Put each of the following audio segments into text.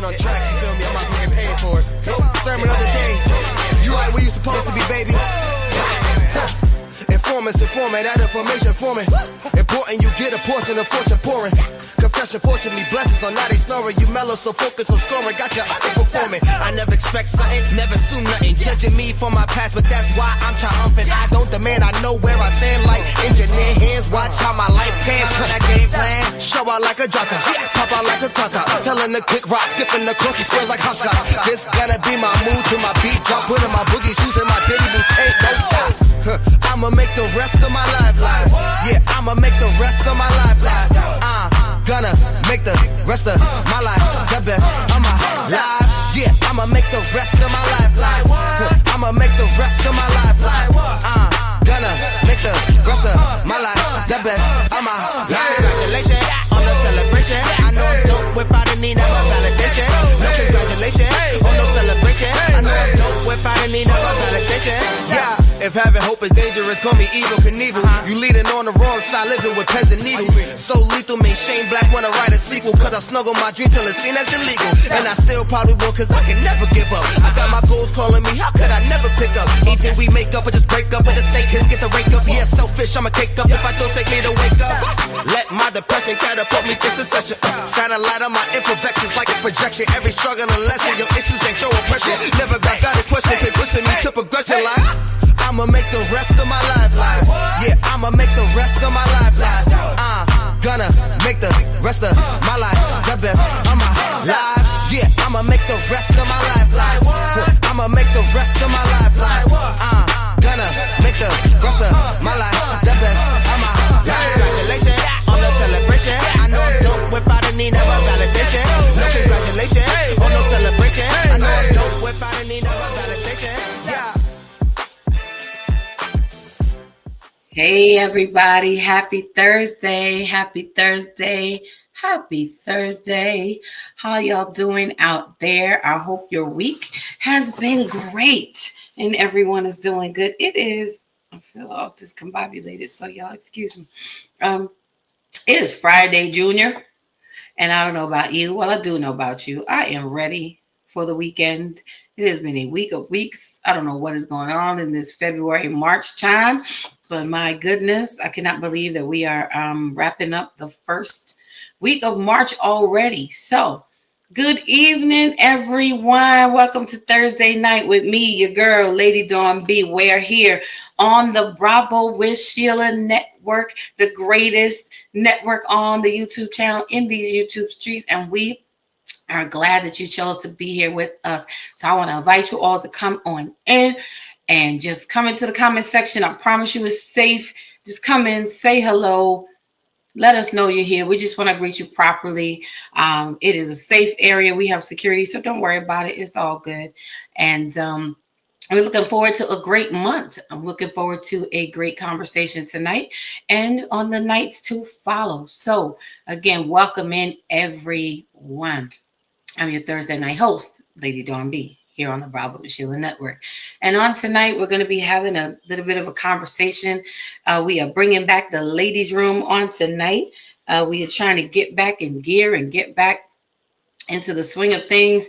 on tracks, you feel me? I'm about to get paid for it. Sermon of the day. You right where you supposed to be, baby. Informant, that information for me. Important, you get a portion of fortune pouring. Confession, fortunately, blessings on now they snoring. You mellow, so focus on scoring. Got your underperforming. I never expect something, never assume nothing. Judging me for my past, but that's why I'm triumphant. I don't demand, I know where I stand like engineer hands. Watch how my life pans. That game plan, show out like a jotter, pop out like a cutter. Telling the quick rock, skipping the course, squares like hopscotch. This gonna be my mood to my beat drop. Putting my boogie shoes in my diddy boots, ain't no stop. I'ma make the rest of my life live. Yeah, I'ma make the rest of my life live. Gonna make the rest of my life the best of my life. Yeah, I'ma make the rest of my life live. I'ma make the rest of my life live. Gonna make the rest of my life the best of my life. Congratulations on the celebration. I know I'm dope without a need of a validation. No congratulations on no celebration. I know I'm dope without a need of a validation. Yeah. If having hope is dangerous, call me evil Knievel. You leading on the wrong side, living with peasant needles. So lethal, made Shane Black wanna write a sequel. Cause I snuggle my dream till it's seen as illegal. And I still probably will, cause I can never give up. I got my goals calling me, how could I never pick up? Either we make up or just break up. With the snake hits, get the rake up. Yeah, selfish, I'ma cake up. If I don't shake me to wake up. Let my depression catapult me to succession. Shine a light on my imperfections like a projection. Every struggle a lesson, your issues ain't your oppression. Never got a question, keep pushing me to progression like I'ma make the rest of my life live. Yeah, I'ma make the rest of my life live. Gonna make the rest of my life the best of my life. Yeah, I'ma make the rest of my life live. I'ma make the rest of my life live. Gonna make the rest of my life the best of my life. Congratulations on the celebration. I know I'm dope without a need of a validation. No congratulations on no celebration. I know I'm dope without a need of a validation. Yeah. Hey everybody, happy Thursday, happy Thursday, happy Thursday. How y'all doing out there? I hope your week has been great and everyone is doing good. It is, I feel all discombobulated, so y'all excuse me. It is Friday, Junior, and I don't know about you. Well, I do know about you. I am ready for the weekend. It has been a week of weeks. I don't know what is going on in this February, March time. But my goodness, I cannot believe that we are wrapping up the first week of March already. So, good evening, everyone. Welcome to Thursday night with me, your girl, Lady Dawn B. We're here on the Bravo with Sheila Network, the greatest network on the YouTube channel in these YouTube streets. And we are glad that you chose to be here with us. So I want to invite you all to come on in. And just come into the comment section. I promise you it's safe. Just come in, say hello. Let us know you're here. We just want to greet you properly. It is a safe area. We have security, so don't worry about it. It's all good. And we're looking forward to a great month. I'm looking forward to a great conversation tonight and on the nights to follow. So, again, welcome in, everyone. I'm your Thursday night host, Lady Dawn B, here on the Bravo with Sheila Network. And on tonight, we're going to be having a little bit of a conversation. We are bringing back the ladies' room on tonight. We are trying to get back in gear and get back into the swing of things.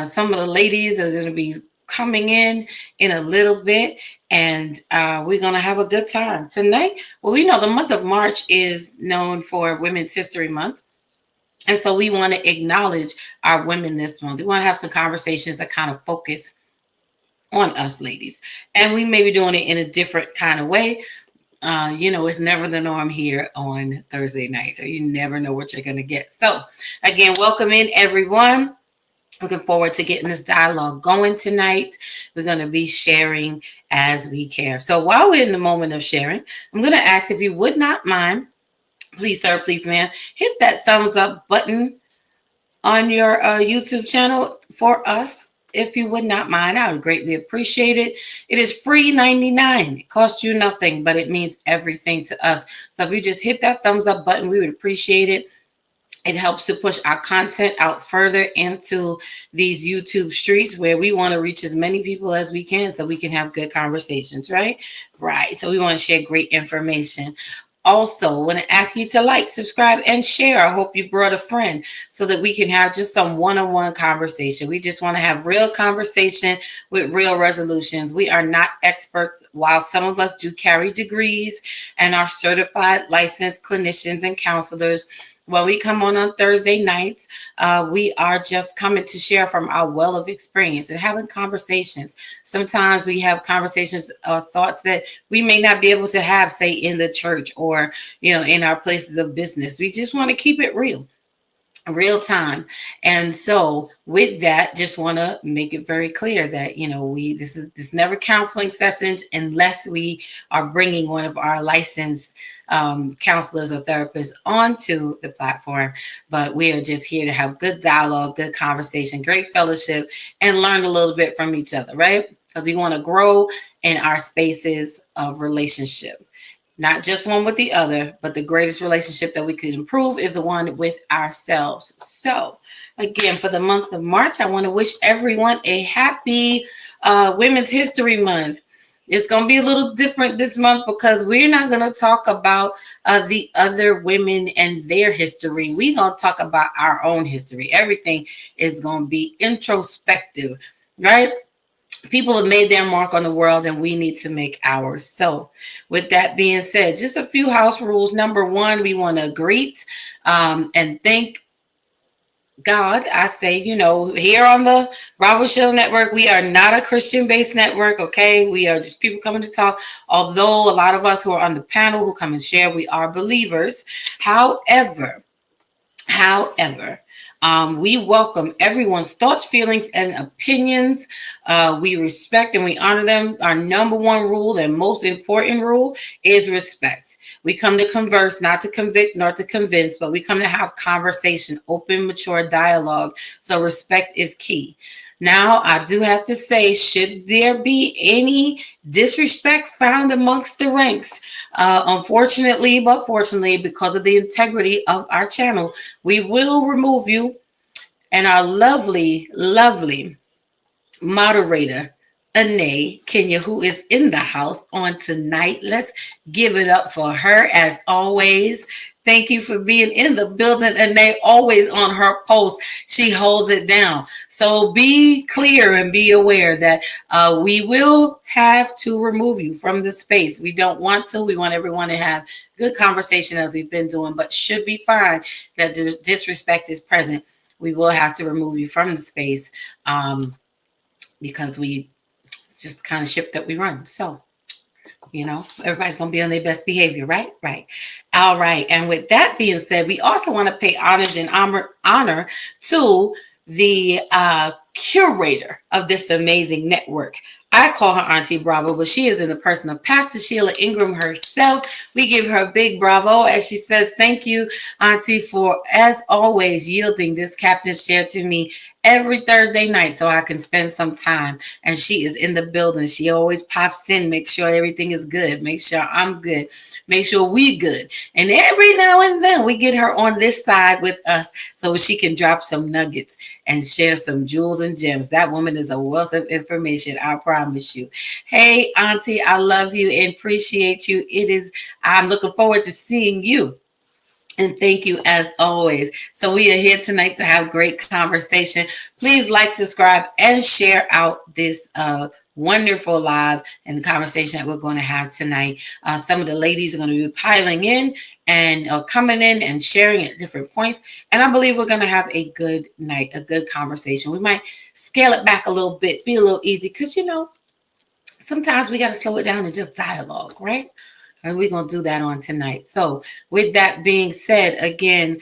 Some of the ladies are going to be coming in a little bit, and we're going to have a good time tonight. Well, we know the month of March is known for Women's History Month. And so we want to acknowledge our women this month. We want to have some conversations that kind of focus on us ladies. And we may be doing it in a different kind of way. It's never the norm here on Thursday nights, or you never know what you're going to get. So again, welcome in, everyone. Looking forward to getting this dialogue going tonight. We're going to be sharing as we care. So while we're in the moment of sharing, I'm going to ask if you would not mind, please, sir, please, ma'am, hit that thumbs up button on your YouTube channel for us. If you would not mind, I would greatly appreciate it. It is free 99. It costs you nothing, but it means everything to us. So if you just hit that thumbs up button, we would appreciate it. It helps to push our content out further into these YouTube streets where we want to reach as many people as we can so we can have good conversations, right? Right. So we want to share great information. Also, want to ask you to like, subscribe, and share. I hope you brought a friend so that we can have just some one-on-one conversation. We just want to have real conversation with real resolutions. We are not experts. While some of us do carry degrees and are certified licensed clinicians and counselors, when we come on Thursday nights, we are just coming to share from our well of experience and having conversations. Sometimes we have conversations or thoughts that we may not be able to have, say, in the church or, in our places of business. We just want to keep it real time. And so with that, just want to make it very clear that this never counseling sessions unless we are bringing one of our licensed counselors or therapists onto the platform. But we are just here to have good dialogue, good conversation, great fellowship, and learn a little bit from each other, right? Because we want to grow in our spaces of relationship. Not just one with the other, but the greatest relationship that we could improve is the one with ourselves. So, again, for the month of March, I want to wish everyone a happy Women's History Month. It's going to be a little different this month because we're not going to talk about the other women and their history. We're going to talk about our own history. Everything is going to be introspective, right? People have made their mark on the world and we need to make ours. So with that being said, just a few house rules. Number one, we want to greet and thank God. I say, here on the Bravo Show Network, we are not a Christian-based network, okay? We are just people coming to talk. Although a lot of us who are on the panel who come and share, we are believers. However, we welcome everyone's thoughts, feelings, and opinions. We respect and we honor them. Our number one rule and most important rule is respect. We come to converse, not to convict nor to convince, but we come to have conversation, open, mature dialogue. So respect is key. Now, I do have to say, should there be any disrespect found amongst the ranks, unfortunately, but fortunately, because of the integrity of our channel, we will remove you. And our lovely, lovely moderator, Anae Kenya, who is in the house on tonight. Let's give it up for her as always. Thank you for being in the building. Anae, always on her post, she holds it down. So be clear and be aware that we will have to remove you from the space. We don't want to. We want everyone to have good conversation as we've been doing, but should be fine that disrespect is present. We will have to remove you from the space because it's just the kind of ship that we run. So, everybody's going to be on their best behavior, right? Right. All right. And with that being said, we also want to pay homage and honor to the curator of this amazing network. I call her Auntie Bravo, but she is in the person of Pastor Sheila Ingram herself. We give her a big bravo as she says, thank you, Auntie, for, as always, yielding this captain's share to me every Thursday night so I can spend some time. And she is in the building. She always pops in, make sure everything is good, make sure I'm good, make sure we good. And every now and then we get her on this side with us so she can drop some nuggets and share some jewels and gems. That woman is a wealth of information, I promise you. Hey, Auntie, I love you and appreciate you. I'm looking forward to seeing you. And thank you as always. So we are here tonight to have great conversation. Please like, subscribe, and share out this wonderful live and conversation that we're going to have tonight. Some of the ladies are going to be piling in and coming in and sharing at different points. And I believe we're going to have a good night, a good conversation. We might scale it back a little bit, be a little easy, because, sometimes we got to slow it down and just dialogue, right? And we're going to do that on tonight. So with that being said, again,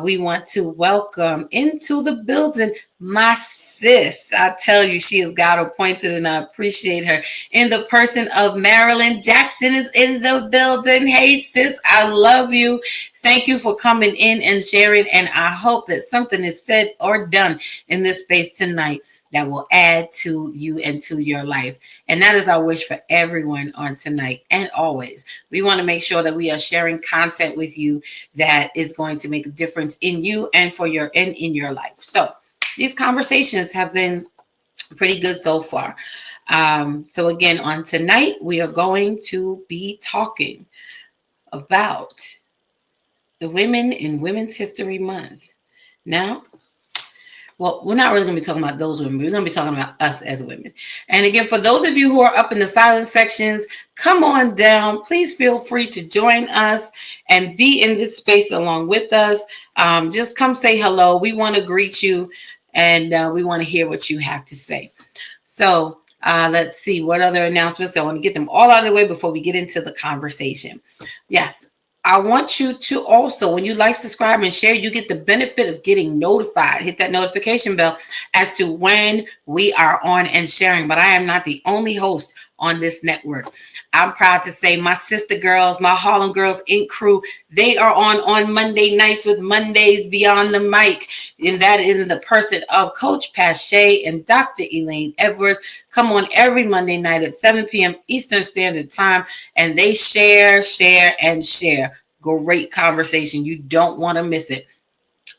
we want to welcome into the building my sis. I tell you, she is God appointed and I appreciate her. In the person of Marilyn Jackson is in the building. Hey, sis, I love you. Thank you for coming in and sharing. And I hope that something is said or done in this space tonight that will add to you and to your life. And that is our wish for everyone on tonight and always. We want to make sure that we are sharing content with you that is going to make a difference in you and in your life. So these conversations have been pretty good so far. So again, on tonight, we are going to be talking about the women in Women's History Month. Now, well, we're not really going to be talking about those women. We're going to be talking about us as women. And again, for those of you who are up in the silent sections, come on down. Please feel free to join us and be in this space along with us. Just come say hello. We want to greet you, and we want to hear what you have to say. So let's see what other announcements. I want to get them all out of the way before we get into the conversation. Yes. I want you to also, when you like, subscribe, and share, you get the benefit of getting notified. Hit that notification bell as to when we are on and sharing. But I am not the only host on this network. I'm proud to say my sister girls, my Harlem Girls Inc. crew, they are on Monday nights with Mondays Beyond the Mic. And that is in the person of Coach Pache and Dr. Elaine Edwards. Come on every Monday night at 7 p.m. Eastern Standard Time, and they share. Great conversation. You don't want to miss it.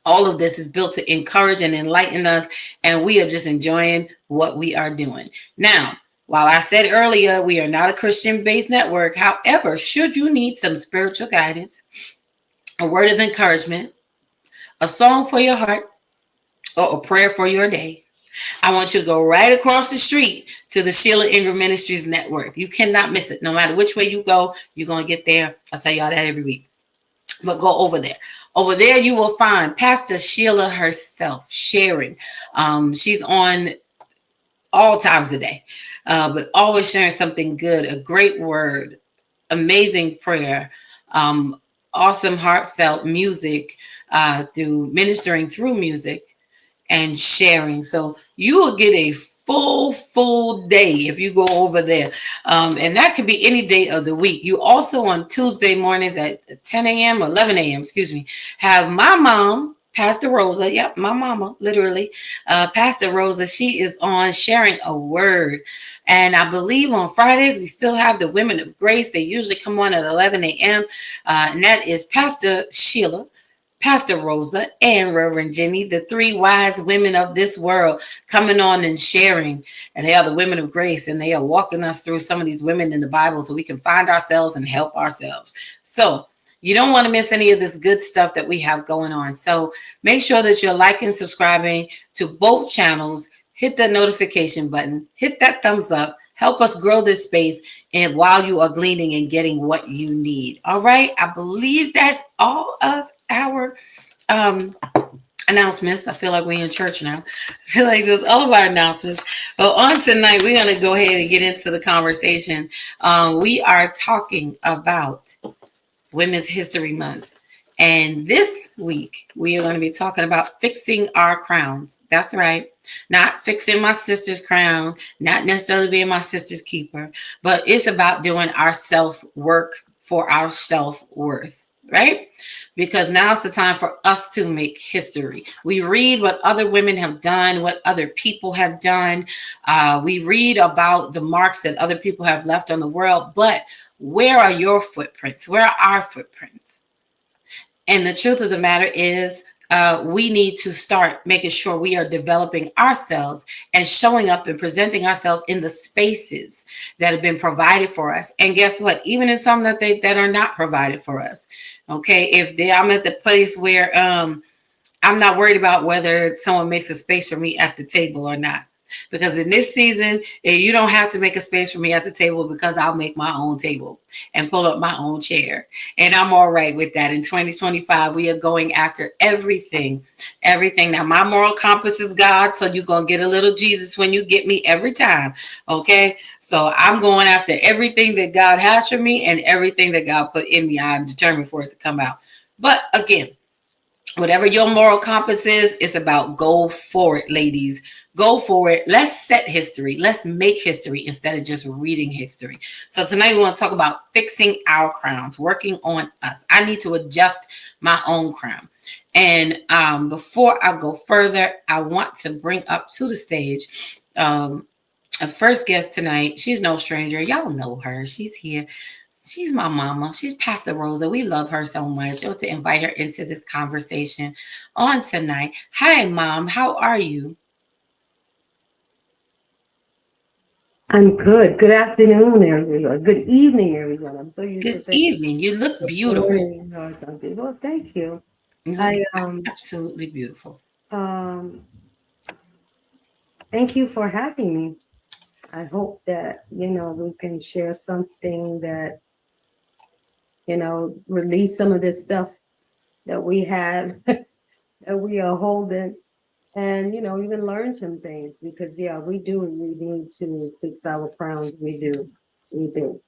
All of this is built to encourage and enlighten us, and we are just enjoying what we are doing. Now, while I said earlier, we are not a Christian-based network. However, should you need some spiritual guidance, a word of encouragement, a song for your heart, or a prayer for your day, I want you to go right across the street to the Sheila Ingram Ministries Network. You cannot miss it. No matter which way you go, you're going to get there. I tell y'all that every week. But go over there. Over there, you will find Pastor Sheila herself sharing. She's on all times a day, but always sharing something good, a great word, amazing prayer, awesome heartfelt music, through ministering through music and sharing. So you will get a full day if you go over there. And that could be any day of the week. You also on Tuesday mornings at 10 a.m. 11 a.m., have my mom, Pastor Rosa. Yep, my mama, literally. Pastor Rosa, she is on sharing a word. And I believe on Fridays, we still have the Women of Grace. They usually come on at 11 a.m. And that is Pastor Sheila, Pastor Rosa, and Reverend Jenny, the three wise women of this world, coming on and sharing. And they are the women of grace, and they are walking us through some of these women in the Bible so we can find ourselves and help ourselves. So you don't want to miss any of this good stuff that we have going on. So make sure that you're liking, subscribing to both channels. Hit that notification button. Hit that thumbs up. Help us grow this space, and while you are gleaning and getting what you need. All right. I believe that's all of our announcements. I feel like we're in church now. I feel like there's all of our announcements. But on tonight, we're going to go ahead and get into the conversation. We are talking about Women's History Month. And this week, we are going to be talking about fixing our crowns. That's right. Not fixing my sister's crown, not necessarily being my sister's keeper, but it's about doing our self-work for our self-worth, right? Because now's the time for us to make history. We read what other women have done, what other people have done. We read about the marks that other people have left on the world, but where are your footprints? Where are our footprints? And the truth of the matter is, we need to start making sure we are developing ourselves and showing up and presenting ourselves in the spaces that have been provided for us. And guess what? Even in some that are not provided for us. Okay, I'm at the place where I'm not worried about whether someone makes a space for me at the table or not. Because in this season, you don't have to make a space for me at the table, because I'll make my own table and pull up my own chair. And I'm all right with that. In 2025, we are going after everything. Now, my moral compass is God, so you're going to get a little Jesus when you get me every time. Okay? So I'm going after everything that God has for me and everything that God put in me. I'm determined for it to come out. But again, whatever your moral compass is, it's about go for it, ladies. Go for it. Let's set history. Let's make history instead of just reading history. So tonight we want to talk about fixing our crowns, working on us. I need to adjust my own crown. And before I go further, I want to bring up to the stage a first guest tonight. She's no stranger. Y'all know her. She's here. She's my mama. She's Pastor Rosa. We love her so much. I want to invite her into this conversation on tonight. Hi, Mom. How are you? I'm good. Good afternoon, everyone. Good evening, everyone. I'm so used to Good saying evening. You look good beautiful. morning or something. Well, thank you. You look I absolutely beautiful. um thank you for having me. I hope that we can share something that release some of this stuff that we have that we are holding, and even learn some things because yeah, we do. We need to fix our crowns. We do. We do.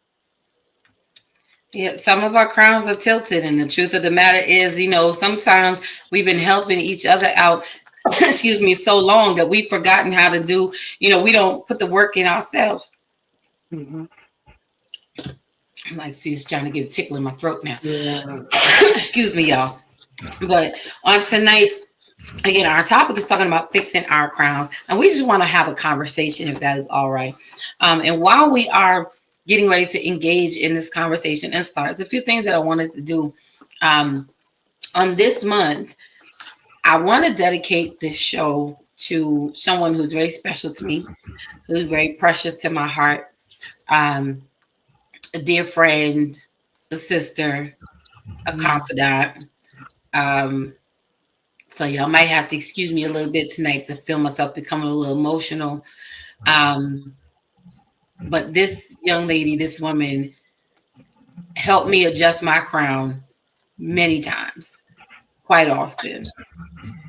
Yeah, some of our crowns are tilted, and the truth of the matter is, sometimes we've been helping each other out, excuse me, so long that we've forgotten how to do, we don't put the work in ourselves. Hmm. I'm like, see, it's trying to get a tickle in my throat now. Yeah. Excuse me, y'all. But on tonight, again, our topic is talking about fixing our crowns, and we just want to have a conversation if that is all right. And while we are getting ready to engage in this conversation and start, there's a few things that I wanted to do. Um, on this month, I want to dedicate this show to someone who's very special to me, who's very precious to my heart, um, a dear friend, a sister, a confidant. Um, so y'all might have to excuse me a little bit tonight to feel myself becoming a little emotional. Um, but this young lady, this woman, helped me adjust my crown many times, quite often.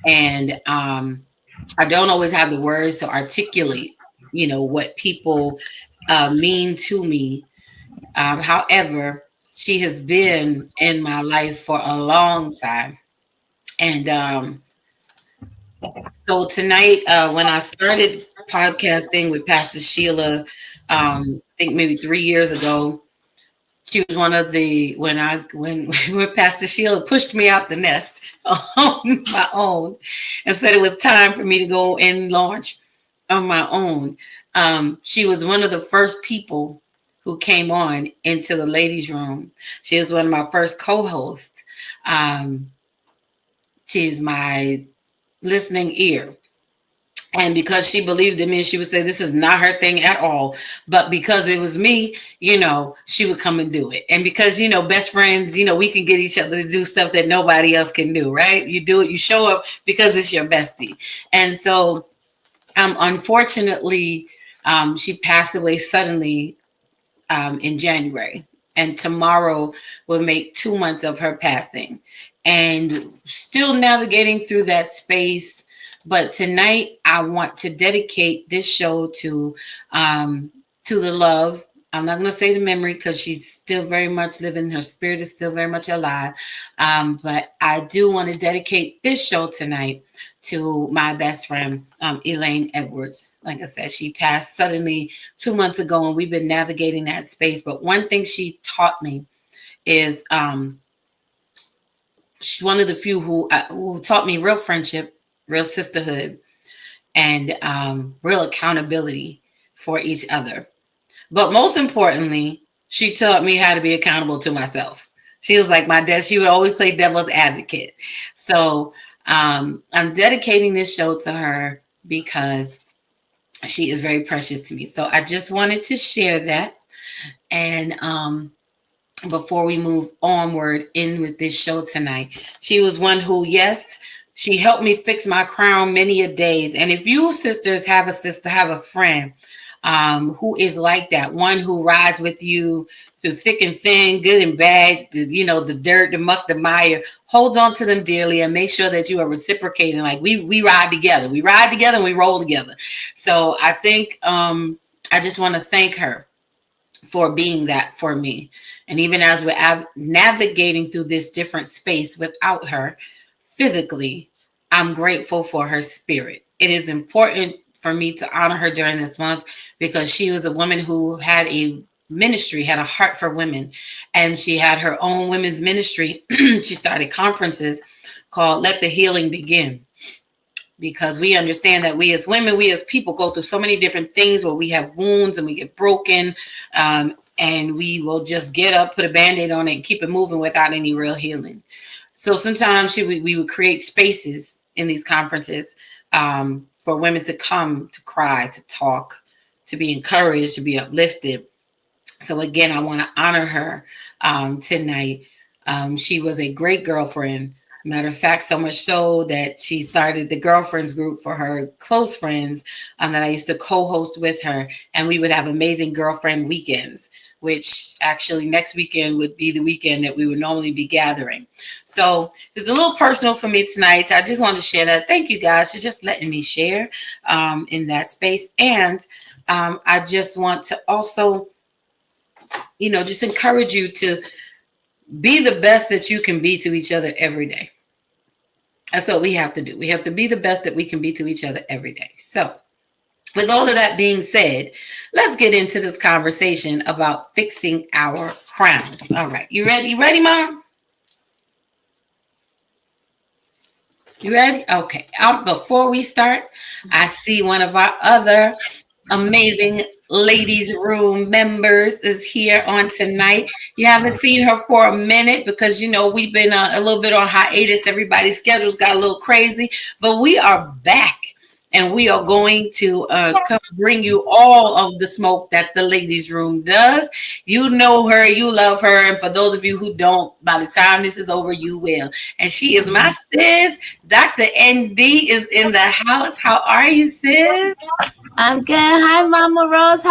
And I don't always have the words to articulate, what people mean to me. However, she has been in my life for a long time. And so tonight, when I started podcasting with Pastor Sheila, I think maybe 3 years ago, she was one of the when Pastor Sheila pushed me out the nest on my own and said it was time for me to go and launch on my own. She was one of the first people who came on into the ladies' room. She was one of my first co-hosts. Um, she's my listening ear. And because she believed in me, she would say, this is not her thing at all. But because it was me, she would come and do it. And because, best friends, we can get each other to do stuff that nobody else can do, right? You do it, you show up because it's your bestie. And so, unfortunately, she passed away suddenly in January. And tomorrow will make 2 months of her passing. And still navigating through that space. But tonight, I want to dedicate this show to the love. I'm not going to say the memory because she's still very much living. Her spirit is still very much alive. But I do want to dedicate this show tonight to my best friend, Elaine Edwards. Like I said, she passed suddenly 2 months ago, and we've been navigating that space. But one thing she taught me is she's one of the few who taught me real friendship, real sisterhood, and real accountability for each other. But most importantly, she taught me how to be accountable to myself. She was like my dad. She would always play devil's advocate. So I'm dedicating this show to her because she is very precious to me. So I just wanted to share that. And before we move onward in with this show tonight, she was one who, yes, she helped me fix my crown many a days. And if you sisters have a sister, have a friend who is like that, one who rides with you through thick and thin, good and bad, the dirt, the muck, the mire. Hold on to them dearly and make sure that you are reciprocating. Like we ride together. We ride together and we roll together. So I think I just want to thank her for being that for me. And even as we're navigating through this different space without her physically, I'm grateful for her spirit. It is important for me to honor her during this month because she was a woman who had a ministry, had a heart for women, and she had her own women's ministry. She started conferences called Let the Healing Begin, because we understand that we as women, we as people go through so many different things where we have wounds and we get broken, and we will just get up, put a band-aid on it and keep it moving without any real healing. So sometimes we would create spaces in these conferences for women to come, to cry, to talk, to be encouraged, to be uplifted. So again, I want to honor her tonight. She was a great girlfriend. Matter of fact, so much so that she started the girlfriends group for her close friends that I used to co-host with her, and we would have amazing girlfriend weekends. Which actually next weekend would be the weekend that we would normally be gathering. So it's a little personal for me tonight. So I just wanted to share that. Thank you guys for just letting me share in that space, and I just want to also just encourage you to be the best that you can be to each other every day. That's what we have to do. We have to be the best that we can be to each other every day. So, with all of that being said, let's get into this conversation about fixing our crowns. All right. You ready? You ready, Mom? You ready? Okay. Before we start, I see one of our other amazing ladies room members is here on tonight. You haven't seen her for a minute because we've been a little bit on hiatus. Everybody's schedules got a little crazy, but we are back. And we are going to come bring you all of the smoke that the ladies room does. You know her, you love her. And for those of you who don't, by the time this is over, you will. And she is my sis. Dr. ND is in the house. How are you, sis? I'm good. Hi, Mama Rose.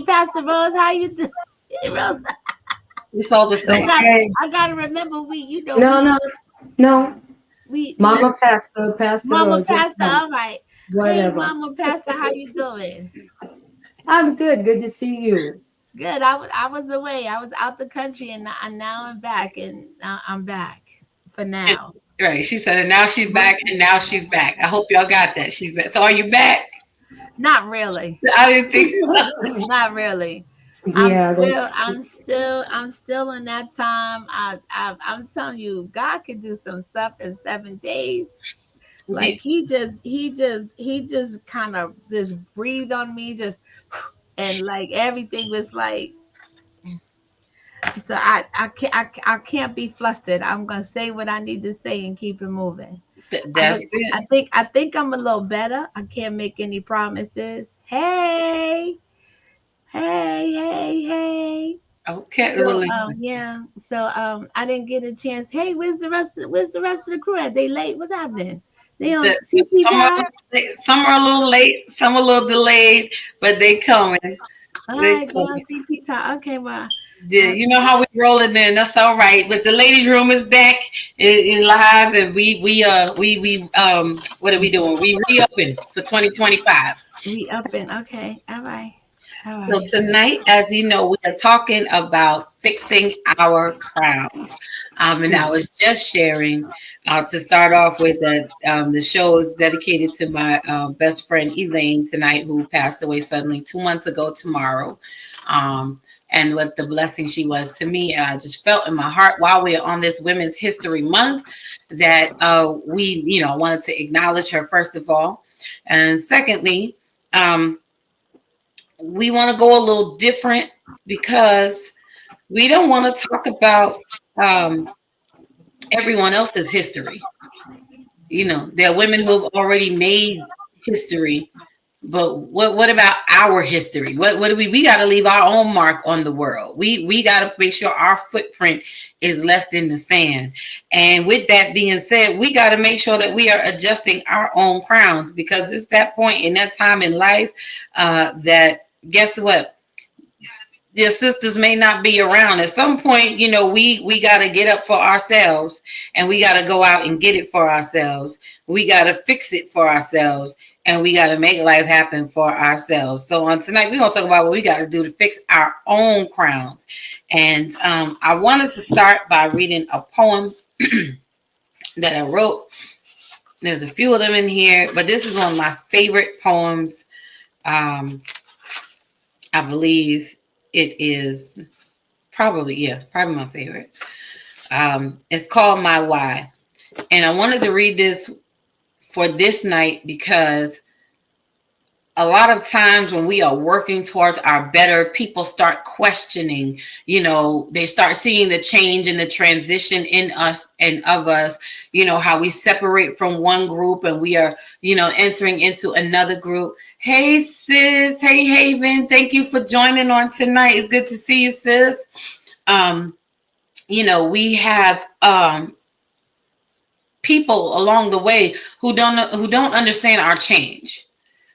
Pastor Rose. How you doing, Rose? It's all the same. I gotta remember No. we Mama Pastor, Mama or just Pastor. All right. Hey, whatever. Mama Pastor. How you doing? I'm good. Good to see you. Good. I was away. I was out the country, and now I'm back, and now I'm back for now. Right. She said, and now she's back, and now she's back. I hope y'all got that. She's back. So are you back? Not really. I didn't think so. Not really. Yeah. I'm still in that time. I'm telling you, God could do some stuff in 7 days. Like he just kind of just breathed on me, and like everything was like. So I can't be flustered. I'm gonna say what I need to say and keep it moving. That's it. I think I'm a little better. I can't make any promises. Hey, hey, hey, hey. Okay. So Well, listen. yeah. So I didn't get a chance. Hey, where's the rest of the crew at? They late? What's happening? They on TP time? Some are a little late, some a little delayed, but they coming. All They right, they on coming. CP time. Okay, well. Yeah, you know how we rolling in. That's all right. But the ladies' room is back in live, and we what are we doing? We reopen for 2025. We up in okay. All right. All So right. tonight, as you know, we are talking about fixing our crowns. And I was just sharing to start off with that the show is dedicated to my best friend Elaine tonight, who passed away suddenly 2 months ago tomorrow. And what the blessing she was to me, I just felt in my heart while we are on this Women's History Month that we, wanted to acknowledge her first of all, and secondly. We want to go a little different because we don't want to talk about everyone else's history. There are women who have already made history, but what about our history? What do we got to leave our own mark on the world. We got to make sure our footprint is left in the sand. And with that being said, we got to make sure that we are adjusting our own crowns, because it's that point in that time in life that guess what? Your sisters may not be around. At some point, we got to get up for ourselves, and we got to go out and get it for ourselves. We got to fix it for ourselves, and we got to make life happen for ourselves. So on tonight, we're going to talk about what we got to do to fix our own crowns. And I wanted to start by reading a poem that I wrote. There's a few of them in here, but this is one of my favorite poems. I believe it is probably my favorite. It's called My Why. And I wanted to read this for this night because a lot of times when we are working towards our better, people start questioning, they start seeing the change and the transition in us and of us, how we separate from one group and we are, entering into another group. Hey sis, hey Haven, thank you for joining on tonight. It's good to see you, sis. We have people along the way who don't understand our change,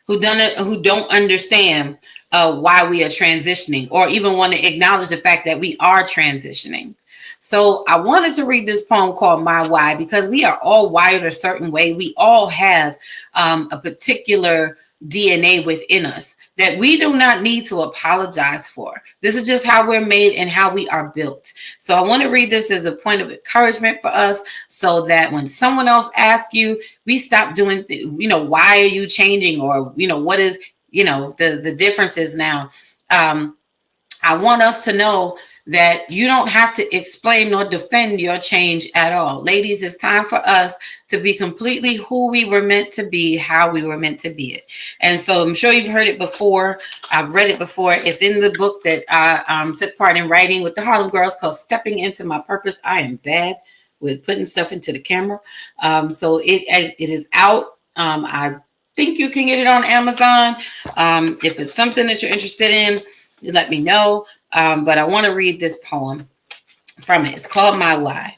who don't understand why we are transitioning, or even want to acknowledge the fact that we are transitioning. So I wanted to read this poem called My Why, because we are all wired a certain way. We all have a particular DNA within us that we do not need to apologize for. This is just how we're made and how we are built. So I want to read this as a point of encouragement for us, so that when someone else asks you, we stop doing, why are you changing? Or, what is, the differences now. I want us to know that you don't have to explain nor defend your change at all. Ladies, it's time for us to be completely who we were meant to be, how we were meant to be it. And so I'm sure you've heard it before. I've read it before. It's in the book that I took part in writing with the Harlem Girls, called Stepping Into My Purpose. I am bad with putting stuff into the camera. So it is out. I think you can get it on Amazon. If it's something that you're interested in, you let me know. But I want to read this poem from it. It's called My Why.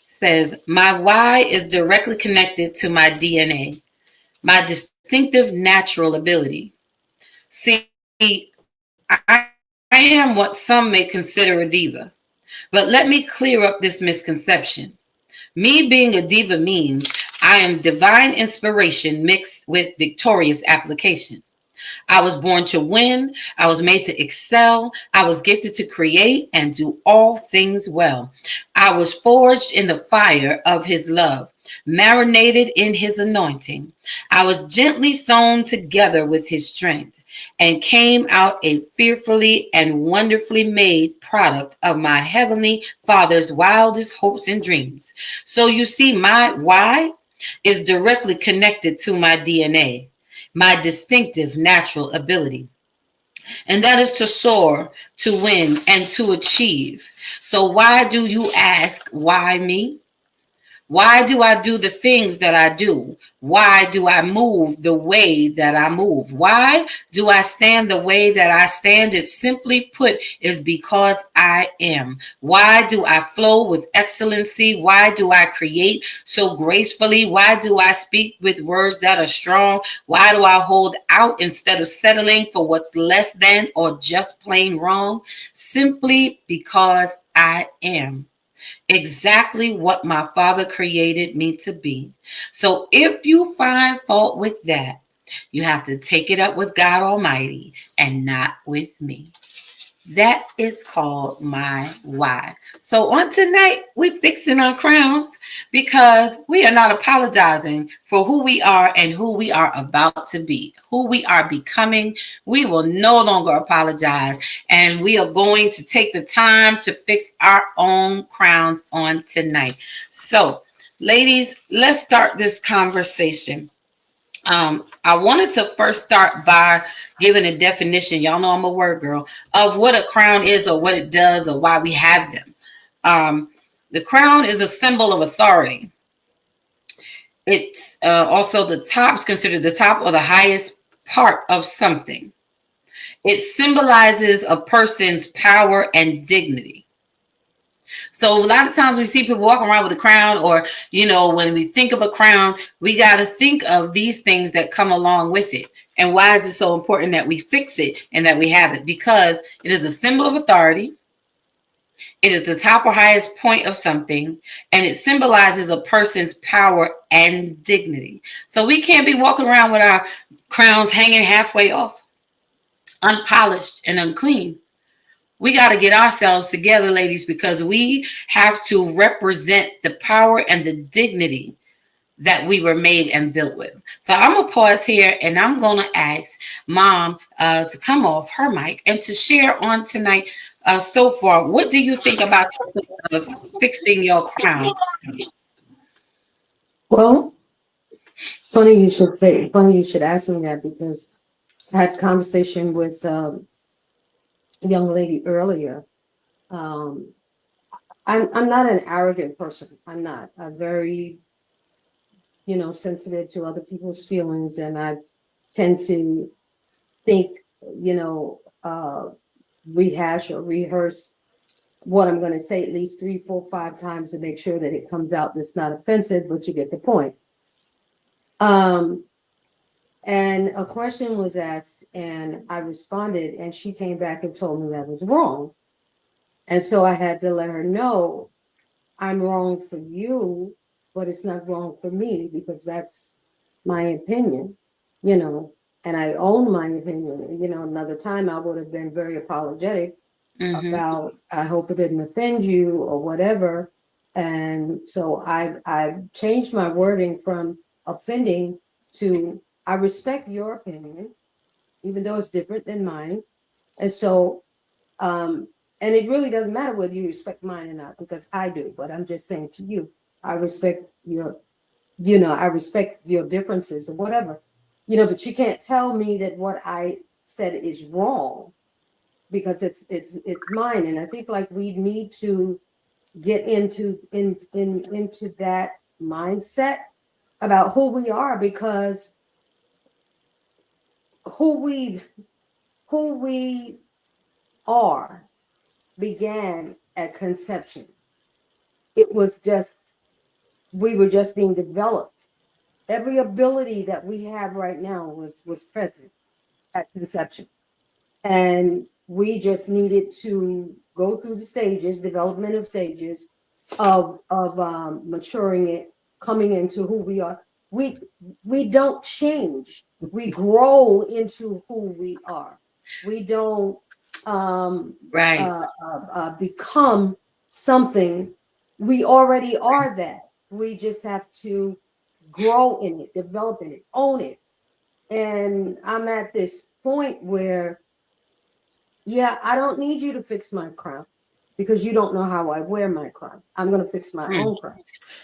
It says, my why is directly connected to my DNA, my distinctive natural ability. See, I am what some may consider a diva, but let me clear up this misconception. Me being a diva means I am divine inspiration mixed with victorious application. I was born to win. I was made to excel. I was gifted to create and do all things well. I was forged in the fire of his love, marinated in his anointing. I was gently sewn together with his strength, and came out a fearfully and wonderfully made product of my heavenly Father's wildest hopes and dreams. So you see, my why is directly connected to my DNA, my distinctive natural ability. And that is to soar, to win, and to achieve. So why do you ask, why me? Why do I do the things that I do? Why do I move the way that I move? Why do I stand the way that I stand? It simply put is because I am. Why do I flow with excellency? Why do I create so gracefully? Why do I speak with words that are strong? Why do I hold out instead of settling for what's less than or just plain wrong? Simply because I am exactly what my Father created me to be. So if you find fault with that, you have to take it up with God Almighty and not with me. That is called My Why. So on tonight, we're fixing our crowns, because we are not apologizing for who we are and who we are about to be, who we are becoming. We will no longer apologize, and we are going to take the time to fix our own crowns on tonight. So, ladies, let's start this conversation. I wanted to first start by giving a definition. Y'all know I'm a word girl, of what a crown is, or what it does, or why we have them. The crown is a symbol of authority. It's also the top, it's considered the top or the highest part of something. It symbolizes a person's power and dignity. So a lot of times we see people walking around with a crown, or, when we think of a crown, we got to think of these things that come along with it. And why is it so important that we fix it and that we have it? Because it is a symbol of authority. It is the top or highest point of something, and it symbolizes a person's power and dignity. So we can't be walking around with our crowns hanging halfway off, unpolished and unclean. We got to get ourselves together, ladies, because we have to represent the power and the dignity that we were made and built with. So I'm going to pause here, and I'm going to ask Mom to come off her mic and to share on tonight so far. What do you think about this of fixing your crown? Well, funny you should ask me that, because I had a conversation with a young lady earlier. Um, I'm not an arrogant person. I'm not. I'm very, sensitive to other people's feelings, and I tend to think, you know, rehash or rehearse what I'm going to say at least 3, 4, 5 times to make sure that it comes out that's not offensive, but you get the point. Um, and a question was asked, and I responded, and she came back and told me that was wrong. And so I had to let her know I'm wrong for you, but it's not wrong for me because that's my opinion, you know, and I own my opinion. You know, another time I would have been very apologetic Mm-hmm. about I hope it didn't offend you or whatever. And so I've changed my wording from offending to I respect your opinion, even though it's different than mine. And so um and it really doesn't matter whether you respect mine or not, because I do, but I'm just saying to you, I respect your, you know, I respect your differences or whatever. You know, but you can't tell me that what I said is wrong because it's mine. And I think like we need to get into that mindset about who we are, because who we who we are began at conception. It was just we were just being developed. Every ability that we have right now was present at conception. And we just needed to go through the stages, developmental stages of maturing it, coming into who we are. We don't change. We grow into who we are. We don't um, Right. become something. We already are that. We just have to grow in it, develop in it, own it. And I'm at this point where yeah, I don't need you to fix my crown because you don't know how I wear my crown. I'm gonna fix my Mm. own crown.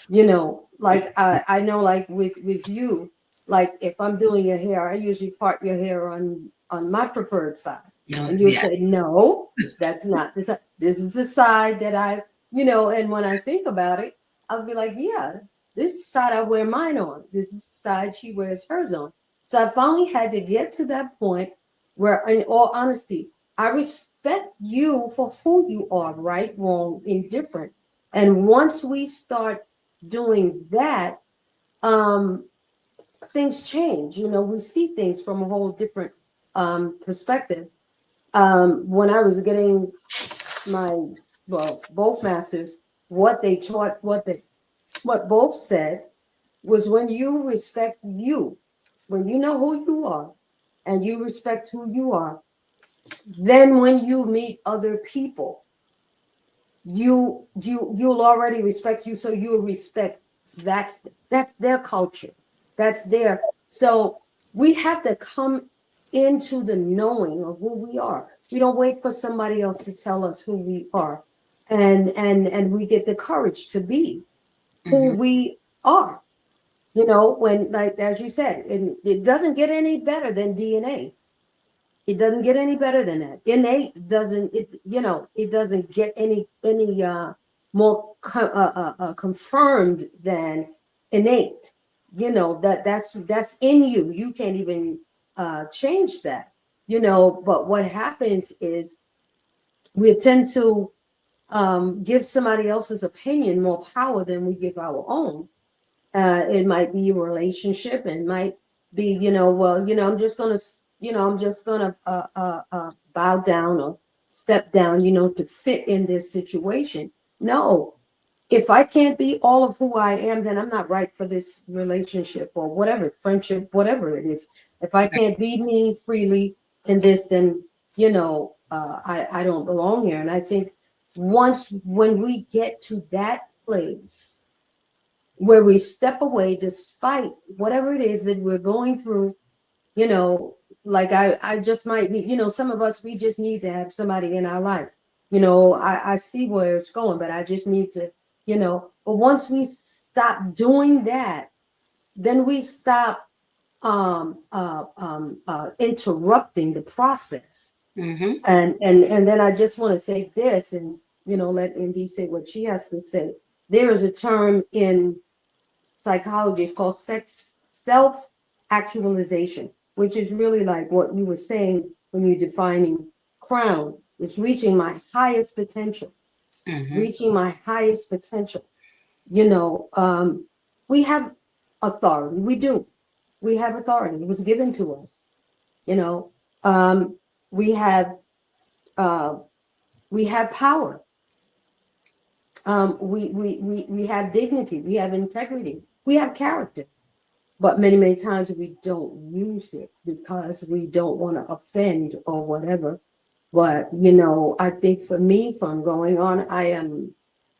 You know, like I know, like with you, like if I'm doing your hair, I usually part your hair on my preferred side, No, and you'll yes. say no, that's not this. This is the side that I, you know. And when I think about it, I'll be like, yeah, this is the side I wear mine on. This is the side she wears hers on. So I finally had to get to that point where, in all honesty, I respect you for who you are, right, wrong, indifferent. And once we start doing that, um, things change. You know, we see things from a whole different perspective. When I was getting my, well, both masters, what they taught, what both said was when you respect you, when you know who you are and you respect who you are, then when you meet other people, you'll already respect you, so you'll respect that's their culture, that's their. So we have to come into the knowing of who we are. We don't wait for somebody else to tell us who we are, and we get the courage to be who Mm-hmm. we are. You know, when, like as you said, it doesn't get any better than DNA. It doesn't get any better than that. Innate doesn't it, you know, it doesn't get any more confirmed than innate. You know, that's in you. You can't even change that. You know, but what happens is we tend to give somebody else's opinion more power than we give our own. It might be a relationship. It might be, you know, well, you know, I'm just gonna, you know, I'm just gonna bow down or step down, you know, to fit in this situation. No, if I can't be all of who I am, then I'm not right for this relationship or whatever, friendship, whatever it is. If I can't be me freely in this, then you know, I don't belong here. And I think once when we get to that place where we step away despite whatever it is that we're going through, you know, like I just might need, you know, some of us, we just need to have somebody in our life. You know, I see where it's going, but I just need to, you know, but once we stop doing that, then we stop interrupting the process. Mm-hmm. And then I just want to say this, and you know, let Indy say what she has to say. There is a term in psychology, it's called self actualization. which is really like what you were saying when you're defining crown. It's reaching my highest potential, Mm-hmm. reaching my highest potential. You know, we have authority. We do. We have authority. It was given to us. You know, we have uh, we have power. We have dignity. We have integrity. We have character. But many times we don't use it because we don't want to offend or whatever. But you know, I think for me, from going on, I am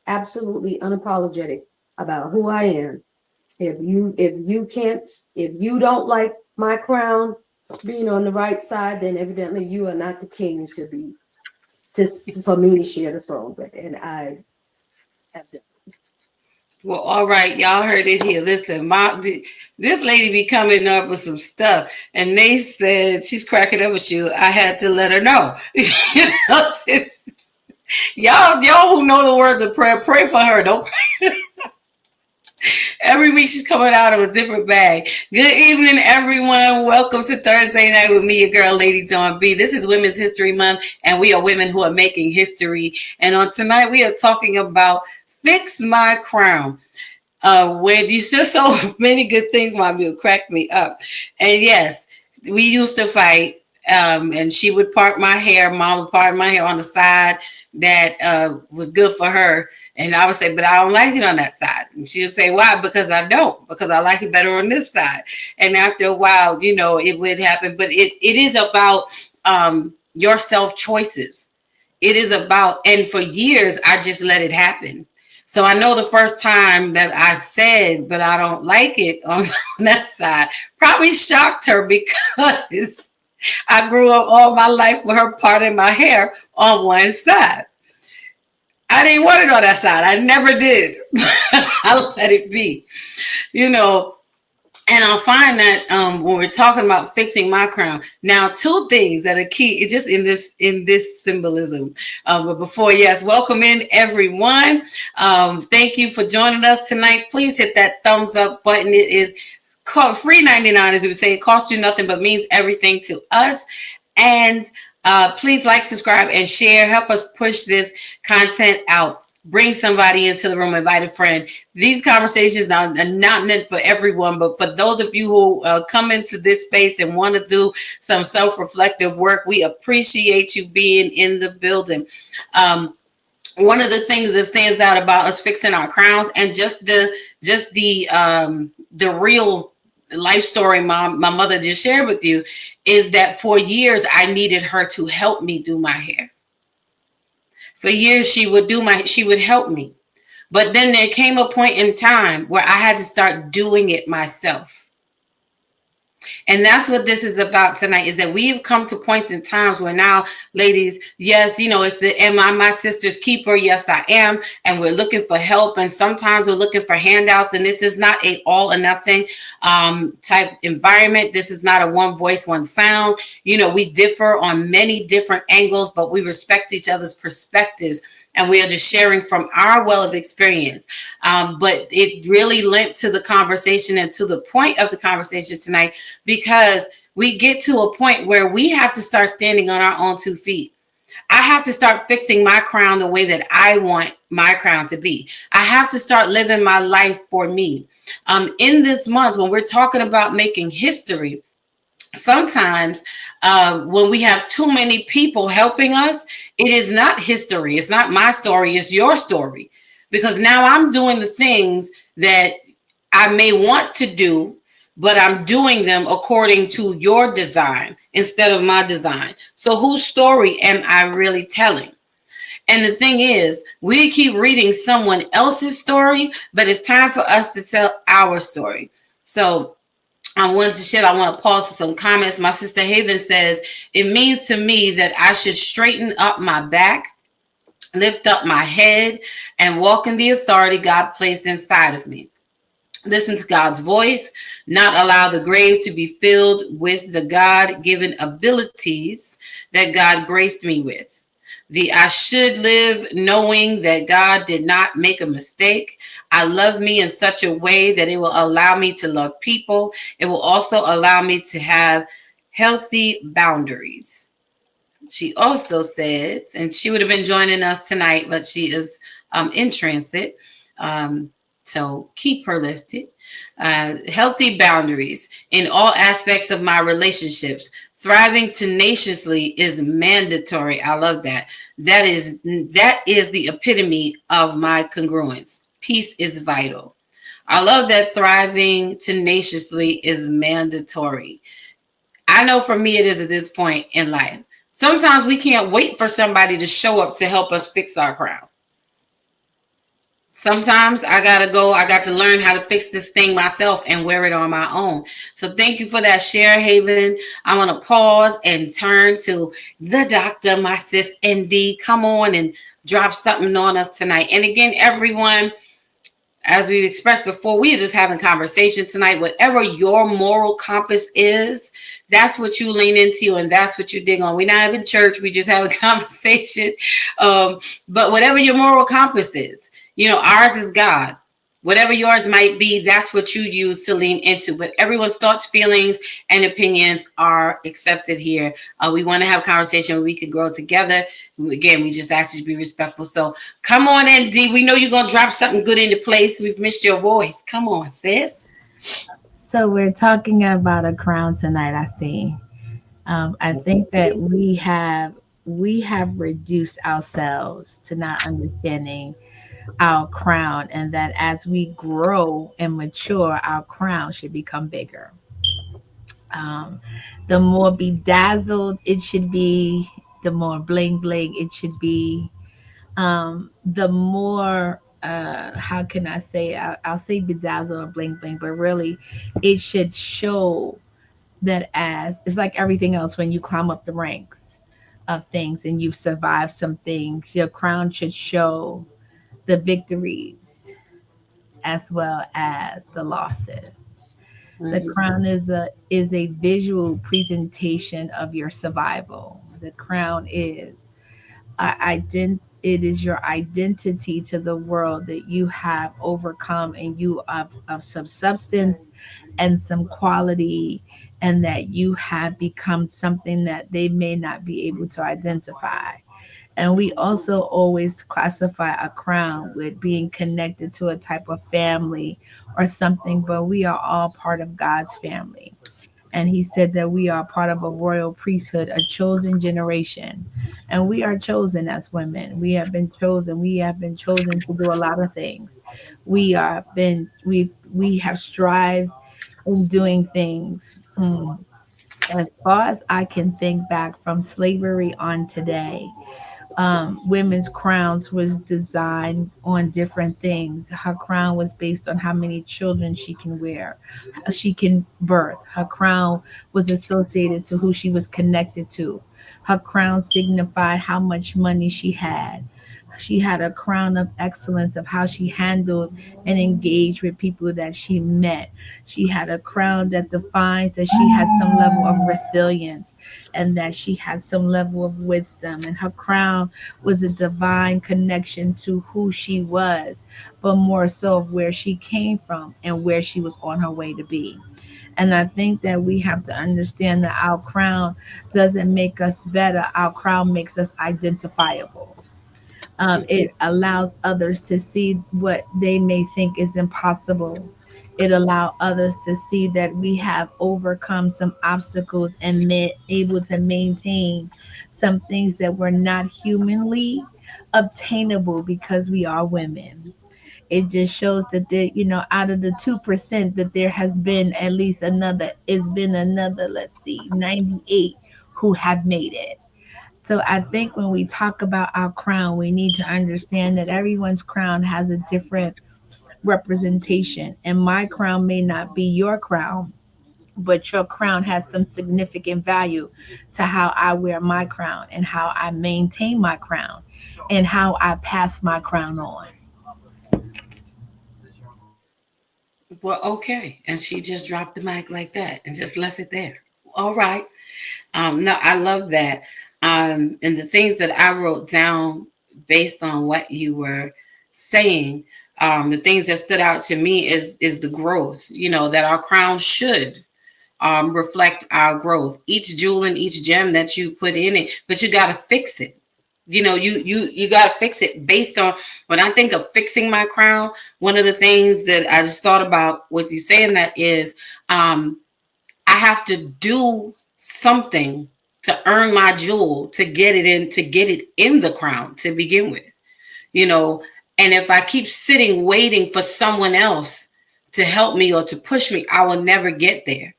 absolutely unapologetic about who I am. If you don't like my crown being on the right side, then evidently you are not the king to be just for me to share the throne with. And I have done. Well, all right, y'all heard it here. Listen, this lady be coming up with some stuff, and they said she's cracking up with you. I had to let her know. You know, y'all who know the words of prayer, pray for her. Don't Every week she's coming out of a different bag. Good evening, everyone. Welcome to Thursday Night with me, your girl, Lady Dawn B. This is Women's History Month, and we are women who are making history. And on tonight, we are talking about Fix My Crown. Where you said so many good things, mommy, will crack me up. And yes, we used to fight. And she would part my hair. Mom would part my hair on the side that was good for her. And I would say, but I don't like it on that side. And she would say, why? Because I don't. Because I like it better on this side. And after a while, you know, it would happen. But it is about your self choices. It is about, and for years, I just let it happen. So I know the first time that I said, but I don't like it on that side, probably shocked her because I grew up all my life with her parting my hair on one side. I didn't want it on that side. I never did. I let it be, you know. And I'll find that when we're talking about fixing my crown, now two things that are key, it's just in this symbolism. But before, yes, welcome in everyone. Thank you for joining us tonight. Please hit that thumbs up button. It is free 99, as we would say. It costs you nothing but means everything to us. And please like, subscribe, and share. Help us push this content out. Bring somebody into the room, invite a friend. These conversations are not meant for everyone, but for those of you who come into this space and want to do some self-reflective work, we appreciate you being in the building. One of the things that stands out about us fixing our crowns and just the real life story my mother just shared with you is that for years I needed her to help me do my hair. For years, she would help me. But then there came a point in time where I had to start doing it myself. And that's what this is about tonight, is that we've come to points in times where now, ladies, yes, you know, it's the, am I my sister's keeper? Yes, I am. And we're looking for help. And sometimes we're looking for handouts. And this is not a all or nothing type environment. This is not a one voice, one sound. You know, we differ on many different angles, but we respect each other's perspectives. And we are just sharing from our well of experience. But it really lent to the conversation and to the point of the conversation tonight, because we get to a point where we have to start standing on our own 2 feet. I have to start fixing my crown the way that I want my crown to be. I have to start living my life for me. In this month, when we're talking about making history, sometimes when we have too many people helping us, it is not history. It's not my story. It's your story. Because now I'm doing the things that I may want to do, but I'm doing them according to your design instead of my design. So whose story am I really telling? And the thing is, we keep reading someone else's story, but it's time for us to tell our story. So I want to pause for some comments. My sister Haven says, it means to me that I should straighten up my back, lift up my head, and walk in the authority God placed inside of me. Listen to God's voice, not allow the grave to be filled with the God-given abilities that God graced me with. I should live knowing that God did not make a mistake. I love me in such a way that it will allow me to love people. It will also allow me to have healthy boundaries. She also says, and she would have been joining us tonight, but she is in transit. Um, so keep her lifted. Healthy boundaries in all aspects of my relationships. Thriving tenaciously is mandatory. I love that. That is the epitome of my congruence. Peace is vital. I love that thriving tenaciously is mandatory. I know for me it is at this point in life. Sometimes we can't wait for somebody to show up to help us fix our crown. Sometimes I gotta go. I got to learn how to fix this thing myself and wear it on my own. So thank you for that share, Haven. I'm gonna pause and turn to the doctor, my sis ND. Come on and drop something on us tonight. And again, everyone, as we expressed before, we are just having conversation tonight. Whatever your moral compass is, that's what you lean into and that's what you dig on. We're not having church, we just have a conversation. But whatever your moral compass is, ours is God. Whatever yours might be, that's what you use to lean into. But everyone's thoughts, feelings, and opinions are accepted here. We want to have a conversation where we can grow together. Again, we just ask you to be respectful. So come on, ND. We know you're going to drop something good into place. We've missed your voice. Come on, sis. So we're talking about a crown tonight. I see. I think that we have reduced ourselves to not understanding our crown, and that as we grow and mature, our crown should become bigger. Um, the more bedazzled it should be, the more bling bling it should be. The more how can I say? I'll say bedazzle or bling bling, but really, it should show that as it's like everything else when you climb up the ranks of things and you've survived some things, your crown should show the victories as well as the losses. The Mhm. crown is a visual presentation of your survival. The crown is it is your identity to the world that you have overcome and you of some substance and some quality, and that you have become something that they may not be able to identify. And we also always classify a crown with being connected to a type of family or something, but we are all part of God's family. And he said that we are part of a royal priesthood, a chosen generation. And we are chosen as women. We have been chosen. We have been chosen to do a lot of things. We have strived in doing things. As far as I can think back from slavery on today, women's crowns was designed on different things. Her crown was based on how many children she can wear, she can birth. Her crown was associated to who she was connected to. Her crown signified how much money she had. She had a crown of excellence of how she handled and engaged with people that she met. She had a crown that defines that she had some level of resilience and that she had some level of wisdom. And her crown was a divine connection to who she was, but more so of where she came from and where she was on her way to be. And I think that we have to understand that our crown doesn't make us better, our crown makes us identifiable. It allows others to see what they may think is impossible. It allows others to see that we have overcome some obstacles and able to maintain some things that were not humanly obtainable because we are women. It just shows that there, out of the 2%, that there has been at least another, it's been another, let's see, 98 who have made it. So I think when we talk about our crown, we need to understand that everyone's crown has a different representation. And my crown may not be your crown, but your crown has some significant value to how I wear my crown and how I maintain my crown and how I pass my crown on. Well, okay. And she just dropped the mic like that and just left it there. All right. No, I love that. And the things that I wrote down based on what you were saying, the things that stood out to me is the growth, that our crown should. reflect our growth. Each jewel and each gem that you put in it, but you got to fix it. You got to fix it based on, when I think of fixing my crown, one of the things that I just thought about with you saying that is, I have to do something to earn my jewel, to get it in the crown to begin with, you know. And if I keep sitting waiting for someone else to help me or to push me, I will never get there.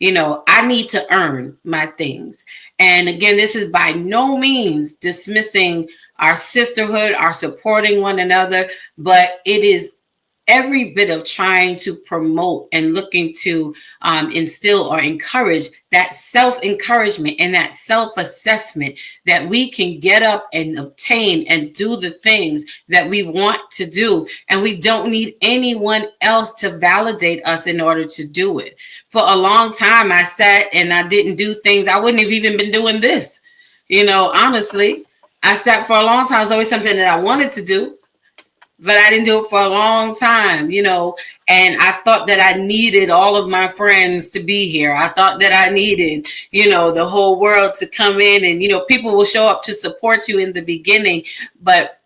I need to earn my things. And again, this is by no means dismissing our sisterhood, our supporting one another, but it is every bit of trying to promote and looking to instill or encourage that self-encouragement and that self-assessment, that we can get up and obtain and do the things that we want to do. And we don't need anyone else to validate us in order to do it. For a long time, I sat and I didn't do things. I wouldn't have even been doing this. Honestly, I sat for a long time. It was always something that I wanted to do, but I didn't do it for a long time, and I thought that I needed all of my friends to be here. I thought that I needed, the whole world to come in, and, people will show up to support you in the beginning, but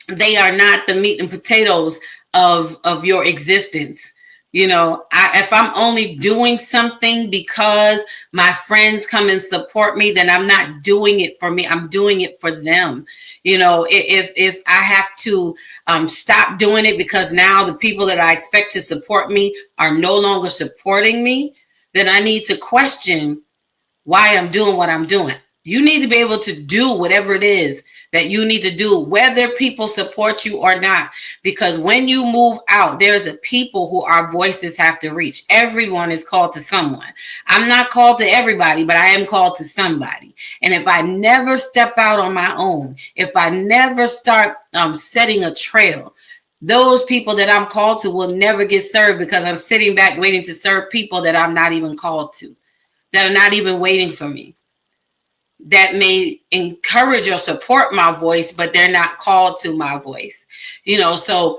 they are not the meat and potatoes of your existence. If I'm only doing something because my friends come and support me, then I'm not doing it for me. I'm doing it for them. If I have to stop doing it because now the people that I expect to support me are no longer supporting me, then I need to question why I'm doing what I'm doing. You need to be able to do whatever it is that you need to do, whether people support you or not. Because when you move out, there's a people who our voices have to reach. Everyone is called to someone. I'm not called to everybody, but I am called to somebody. And if I never step out on my own, if I never start setting a trail, those people that I'm called to will never get served, because I'm sitting back waiting to serve people that I'm not even called to, that are not even waiting for me, that may encourage or support my voice, but they're not called to my voice. So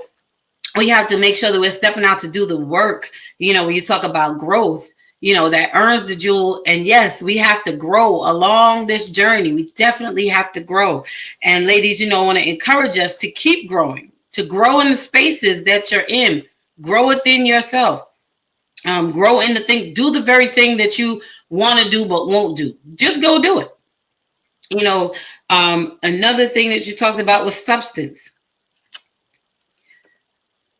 we have to make sure that we're stepping out to do the work. When you talk about growth, that earns the jewel. And yes, we have to grow along this journey. We definitely have to grow. And ladies, I want to encourage us to keep growing, to grow in the spaces that you're in, grow within yourself, grow in the thing, do the very thing that you want to do but won't do. Just go do it. Another thing that you talked about was substance.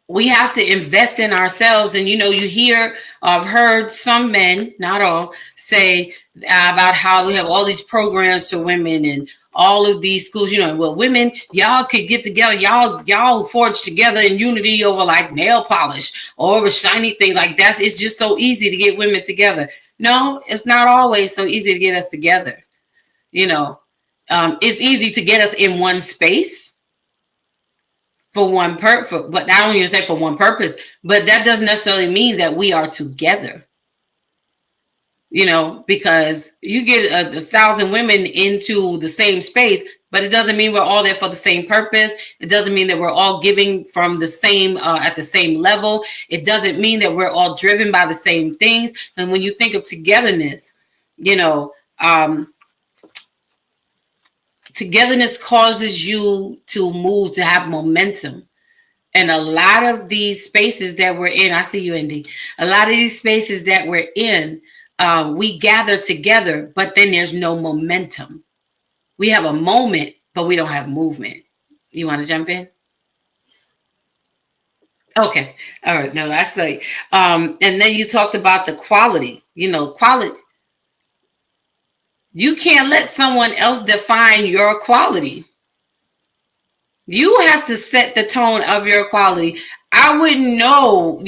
We have to invest in ourselves. And, I've heard some men, not all, say about how we have all these programs for women and all of these schools, well, women, y'all could get together, y'all forge together in unity over like nail polish or over shiny thing like that. It's just so easy to get women together. No, it's not always so easy to get us together. It's easy to get us in one space for one purpose, but I don't even say for one purpose, but that doesn't necessarily mean that we are together. Because you get 1,000 women into the same space, but it doesn't mean we're all there for the same purpose. It doesn't mean that we're all giving from the same, at the same level. It doesn't mean that we're all driven by the same things. And when you think of togetherness, togetherness causes you to move, to have momentum. And a lot of these spaces that we're in, I see you, Indy. A lot of these spaces that we're in, we gather together, but then there's no momentum. We have a moment, but we don't have movement. You want to jump in? Okay. All right. No, that's like, and then you talked about the quality, quality. You can't let someone else define your quality. You have to set the tone of your quality. I wouldn't know,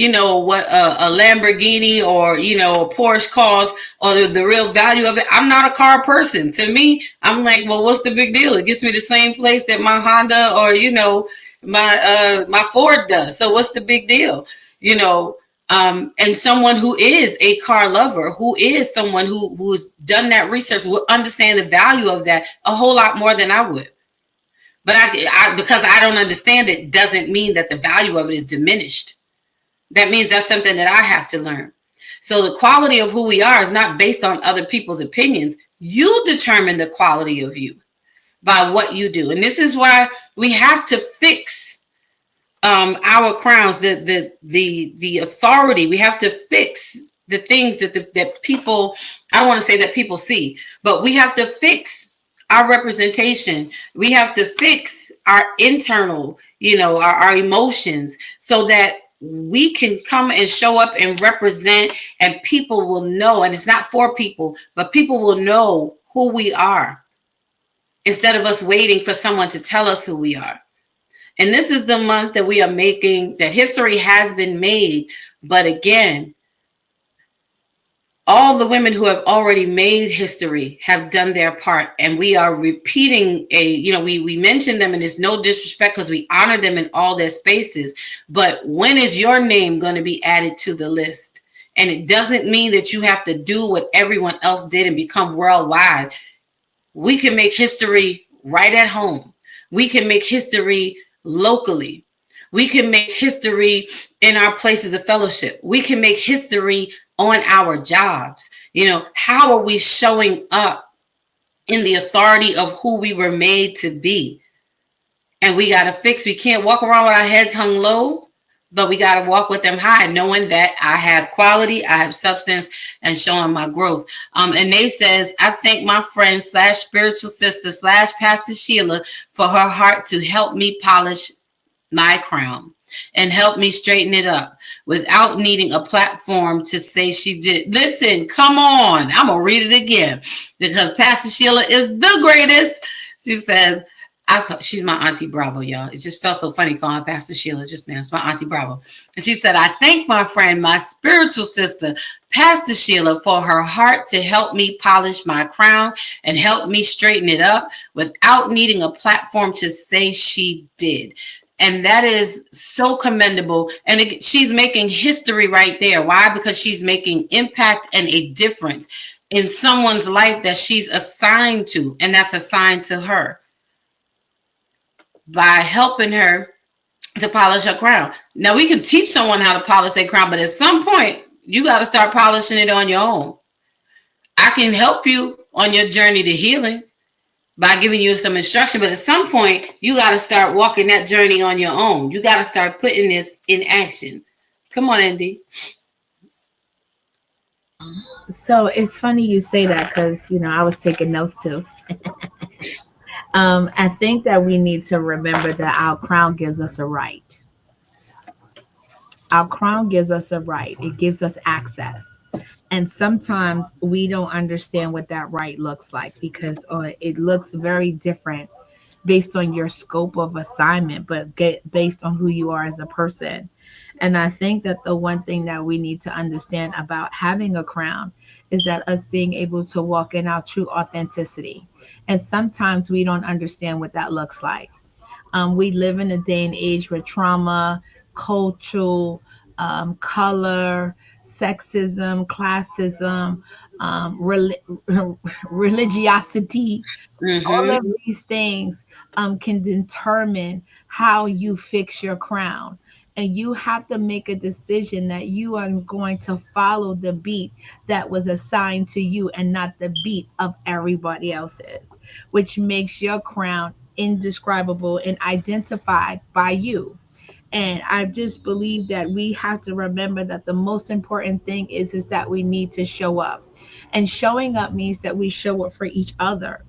what a Lamborghini or, a Porsche costs or the real value of it. I'm not a car person. To me, I'm like, well, what's the big deal? It gets me the same place that my Honda or, my Ford does. So what's the big deal? And someone who is a car lover, who is someone who's done that research, will understand the value of that a whole lot more than I would. But I because I don't understand it, doesn't mean that the value of it is diminished. That means that's something that I have to learn. So the quality of who we are is not based on other people's opinions. You determine the quality of you by what you do. And this is why we have to fix our crowns, the authority. We have to fix the things that people, I don't want to say that people see, but we have to fix our representation. We have to fix our internal, our emotions, so that we can come and show up and represent, and people will know. And it's not for people, but people will know who we are, instead of us waiting for someone to tell us who we are. And this is the month that we are making, that history has been made. But again, all the women who have already made history have done their part. And we are repeating we mention them, and it's no disrespect because we honor them in all their spaces. But when is your name going to be added to the list? And it doesn't mean that you have to do what everyone else did and become worldwide. We can make history right at home. We can make history locally. We can make history in our places of fellowship. We can make history on our jobs. How are we showing up in the authority of who we were made to be? And we got to fix. We can't walk around with our heads hung low, but we got to walk with them high, knowing that I have quality, I have substance, and showing my growth. And they says, I thank my friend / spiritual sister / Pastor Sheila for her heart to help me polish my crown and help me straighten it up without needing a platform to say she did. Listen, come on. I'm going to read it again because Pastor Sheila is the greatest. She says, she's my Auntie Bravo, y'all. It just felt so funny calling Pastor Sheila just now. It's my Auntie Bravo. And she said, I thank my friend, my spiritual sister, Pastor Sheila, for her heart to help me polish my crown and help me straighten it up without needing a platform to say she did. And that is so commendable. And she's making history right there. Why? Because she's making impact and a difference in someone's life that she's assigned to, and that's assigned to her, by helping her to polish her crown. Now, we can teach someone how to polish their crown, but at some point, you got to start polishing it on your own. I can help you on your journey to healing by giving you some instruction, but at some point, you got to start walking that journey on your own. You got to start putting this in action. Come on, Andy. So it's funny you say that because, I was taking notes too. I think that we need to remember that our crown gives us a right. Our crown gives us a right. It gives us access. And sometimes we don't understand what that right looks like because it looks very different based on your scope of assignment, but based on who you are as a person. And I think that the one thing that we need to understand about having a crown is that us being able to walk in our true authenticity. And sometimes we don't understand what that looks like. We live in a day and age where trauma, cultural, color, sexism, classism, religiosity, all of Mm-hmm. these things can determine how you fix your crown. And you have to make a decision that you are going to follow the beat that was assigned to you and not the beat of everybody else's, which makes your crown indescribable and identified by you. And I just believe that we have to remember that the most important thing is that we need to show up. And showing up means that we show up for each other.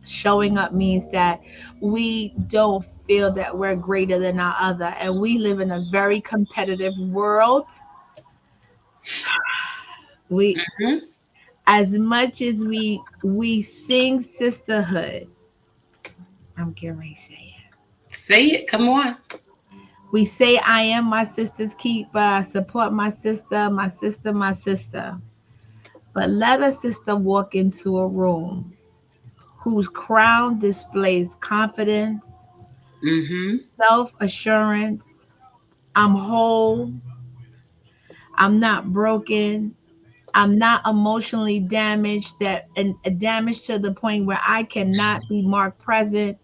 Showing up means that we don't feel that we're greater than our other. And we live in a very competitive world. We, Mm-hmm. as much as we sing sisterhood, I'm getting ready to say it. Say it. Come on. We say I am my sister's keeper. I support my sister, my sister, my sister. But let a sister walk into a room whose crown displays confidence, Mm-hmm. self assurance. I'm whole. I'm not broken. I'm not emotionally damaged, that and damaged to the point where I cannot be marked present.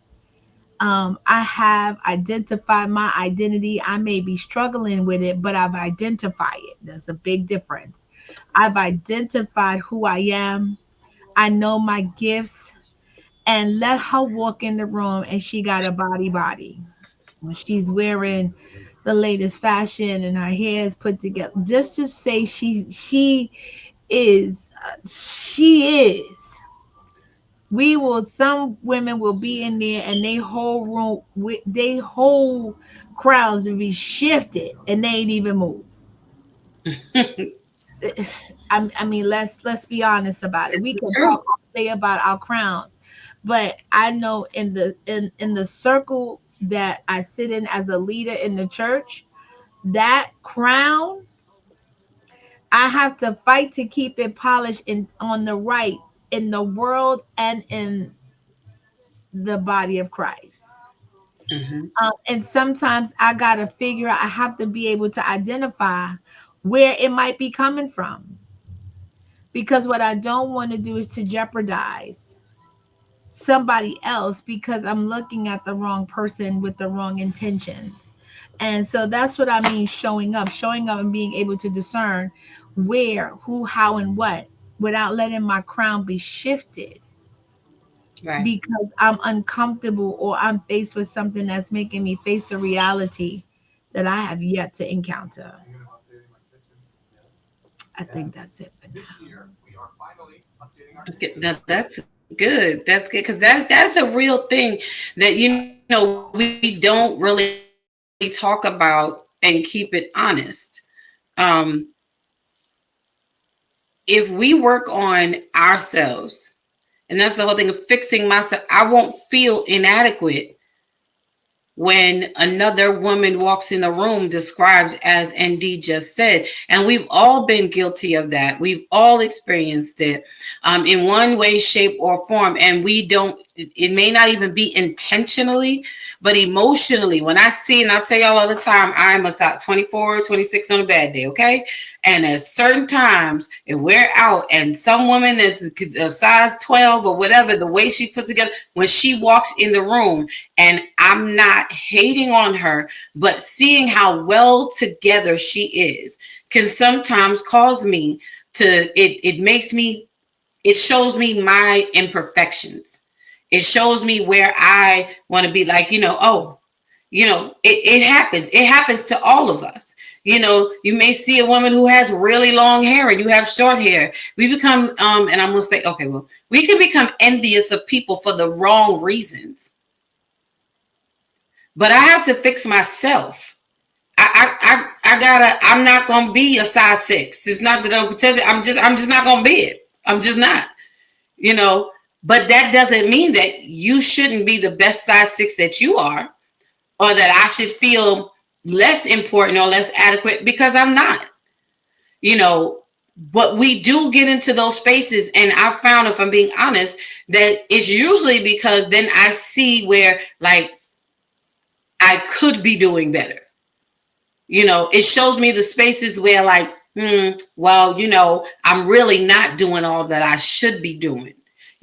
I have identified my identity. I may be struggling with it, but I've identified it. There's a big difference. I've identified who I am. I know my gifts, and let her walk in the room and she got a body. When she's wearing the latest fashion and her hair is put together, just to say she is. We will. Some women will be in there, and they whole room, they whole crowds will be shifted, and they ain't even move. I mean, let's be honest about it. It's We the can talk truth. all day about our crowns, but I know in the circle that I sit in as a leader in the church, that crown, I have to fight to keep it polished in on the right in the world and in the body of Christ. Hmm. And sometimes I gotta figure out. I have to be able to identify where it might be coming from, because what I don't want to do is to jeopardize somebody else because I'm looking at the wrong person with the wrong intentions. And so that's what I mean, showing up and being able to discern where, who, how, and what without letting my crown be shifted Right. because I'm uncomfortable or I'm faced with something that's making me face a reality that I have yet to encounter. I think that's it for now. Okay, now that's good. That's good because that's a real thing that we don't really talk about and keep it honest. Um, if we work on ourselves, and that's the whole thing of fixing myself, I won't feel inadequate when another woman walks in the room described as ND just said. And we've all been guilty of that. We've all experienced it in one way, shape, or form. And we don't, it may not even be intentionally, but emotionally. When I see, and I tell y'all all the time, I'm a size 24, 26 on a bad day, okay? And at certain times, if we're out and some woman that's a size 12 or whatever, the way she puts together, when she walks in the room, and I'm not hating on her, but seeing how well together she is can sometimes cause me to, it makes me, it shows me my imperfections. It shows me where I want to be like, oh, it happens. It happens to all of us. You may see a woman who has really long hair and you have short hair. We become, and I'm going to say, okay, well, we can become envious of people for the wrong reasons. But I have to fix myself. I gotta, I'm not gonna be a size 6. It's not that I'm potential. I'm just not gonna be it. I'm just not, you know, but that doesn't mean that you shouldn't be the best size 6 that you are, or that I should feel less important or less adequate because I'm not, you know, but we do get into those spaces. And I found, if I'm being honest, that it's usually because then I see where like I could be doing better. It shows me the spaces where like, well, I'm really not doing all that I should be doing.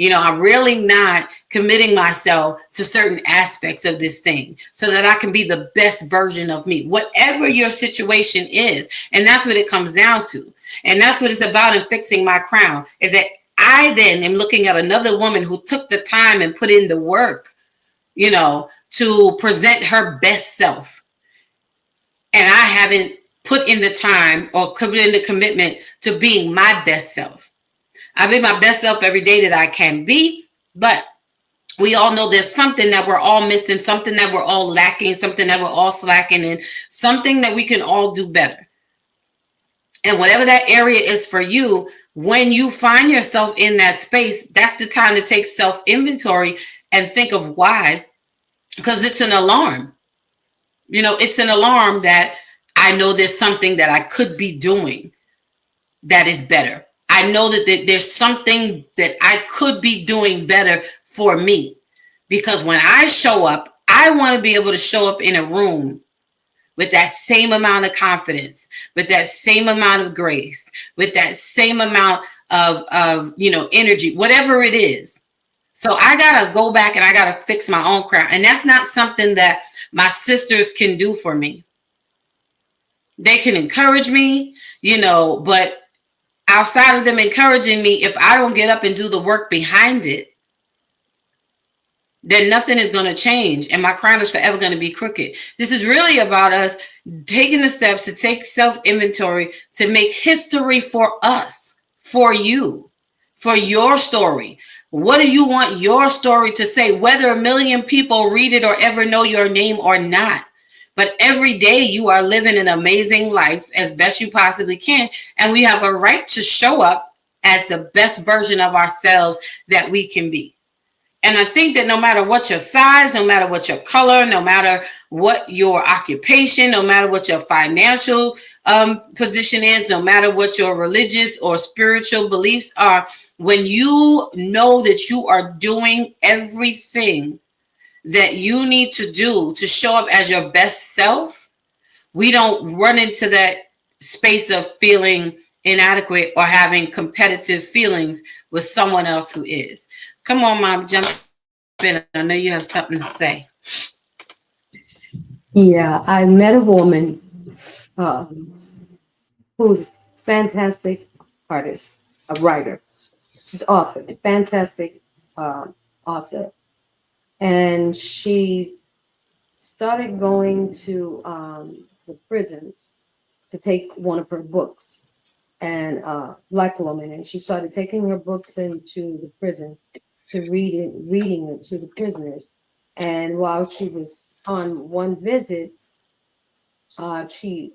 I'm really not committing myself to certain aspects of this thing so that I can be the best version of me, whatever your situation is. And that's what it comes down to. And that's what it's about in fixing my crown, is that I then am looking at another woman who took the time and put in the work, to present her best self. And I haven't put in the time or put in the commitment to being my best self. I be my best self every day that I can be, but we all know there's something that we're all missing, something that we're all lacking, something that we're all slacking in, something that we can all do better. And whatever that area is for you, when you find yourself in that space, that's the time to take self-inventory and think of why, because it's an alarm. It's an alarm that I know there's something that I could be doing that is better. I know that there's something that I could be doing better for me. Because when I show up, I want to be able to show up in a room with that same amount of confidence, with that same amount of grace, with that same amount of energy, whatever it is. So I gotta go back and I gotta fix my own craft. And that's not something that my sisters can do for me. They can encourage me, but outside of them encouraging me, if I don't get up and do the work behind it, then nothing is going to change and my crown is forever going to be crooked. This is really about us taking the steps to take self-inventory to make history for us, for you, for your story. What do you want your story to say, whether a million people read it or ever know your name or not? But every day you are living an amazing life as best you possibly can. And we have a right to show up as the best version of ourselves that we can be. And I think that no matter what your size, no matter what your color, no matter what your occupation, no matter what your financial position is, no matter what your religious or spiritual beliefs are, when you know that you are doing everything that you need to do to show up as your best self, we don't run into that space of feeling inadequate or having competitive feelings with someone else who is. Come on, Mom, jump in. I know you have something to say. Yeah, I met a woman uh, who's fantastic artist, a writer. She's author, a fantastic uh, author. And she started going to the prisons to take one of her books, and black woman, and she started taking her books into the prison to reading it to the prisoners. And while she was on one visit, she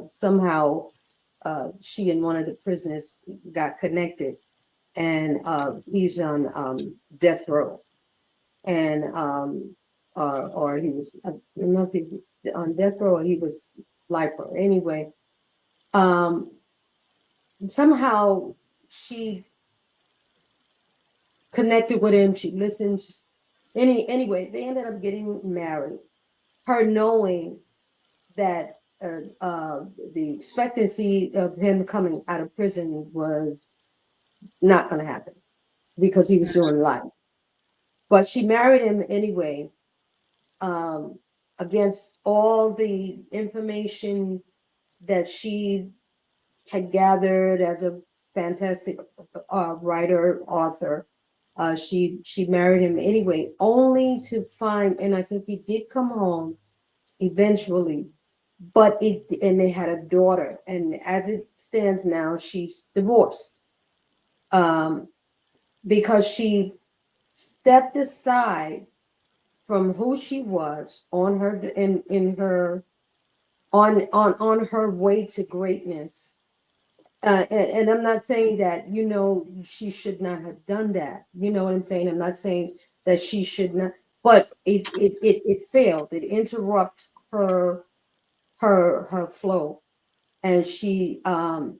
somehow she and one of the prisoners got connected, and he's on death row, and or he was, I don't know if he was on death row or he was life row. Anyway, um, somehow she connected with him. She listened. Anyway, they ended up getting married. Her knowing that the expectancy of him coming out of prison was not going to happen because he was doing life. But she married him anyway, um, against all the information that she had gathered as a fantastic writer, author. She married him anyway, only to find, and I think he did come home eventually, but and they had a daughter, and as it stands now, she's divorced, um, because she stepped aside from who she was on her in her on her way to greatness. And I'm not saying that, she should not have done that. You know what I'm saying? I'm not saying that she should not, but it failed. It interrupted her flow. And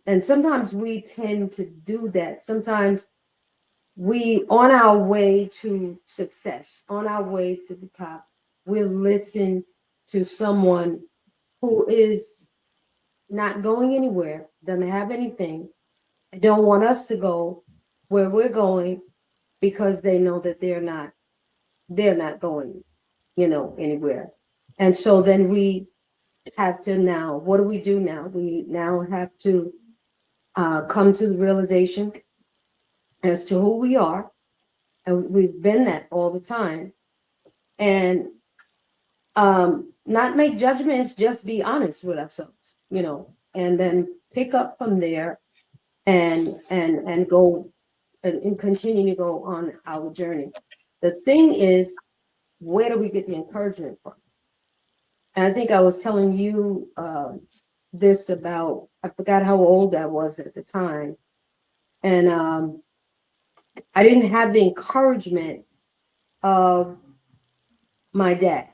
and sometimes we tend to do that. Sometimes we, on our way to success, on our way to the top, we'll listen to someone who is not going anywhere, doesn't have anything, don't want us to go where we're going because they know that they're not going, anywhere. And so then we have to, now, what do we do now? We now have to come to the realization as to who we are. And we've been that all the time. And not make judgments, just be honest with ourselves, and then pick up from there, and go, and continue to go on our journey. The thing is, where do we get the encouragement from? And I think I was telling you this about, I forgot how old I was at the time. And I didn't have the encouragement of my dad.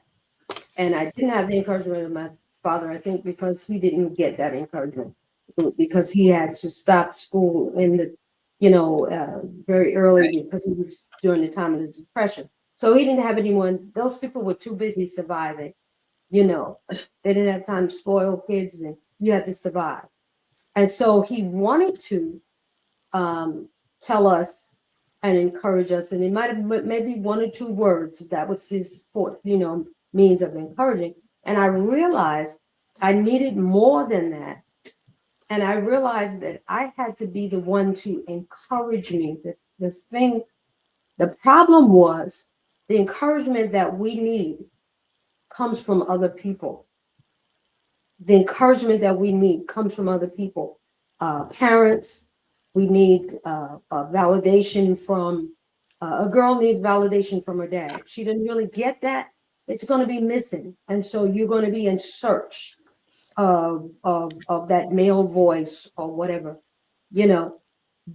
And I didn't have the encouragement of my father, I think, because he didn't get that encouragement, because he had to stop school in the, very early, because he was during the time of the Depression. So he didn't have anyone. Those people were too busy surviving. They didn't have time to spoil kids, and you had to survive. And so he wanted to tell us and encourage us. And it might have maybe one or two words. That was his fourth, means of encouraging. And I realized I needed more than that. And I realized that I had to be the one to encourage me. The problem was the encouragement that we need comes from other people. The encouragement that we need comes from other people. Parents, we need validation from, a girl needs validation from her dad. She didn't really get that. It's going to be missing. And so you're going to be in search of that male voice or whatever, you know.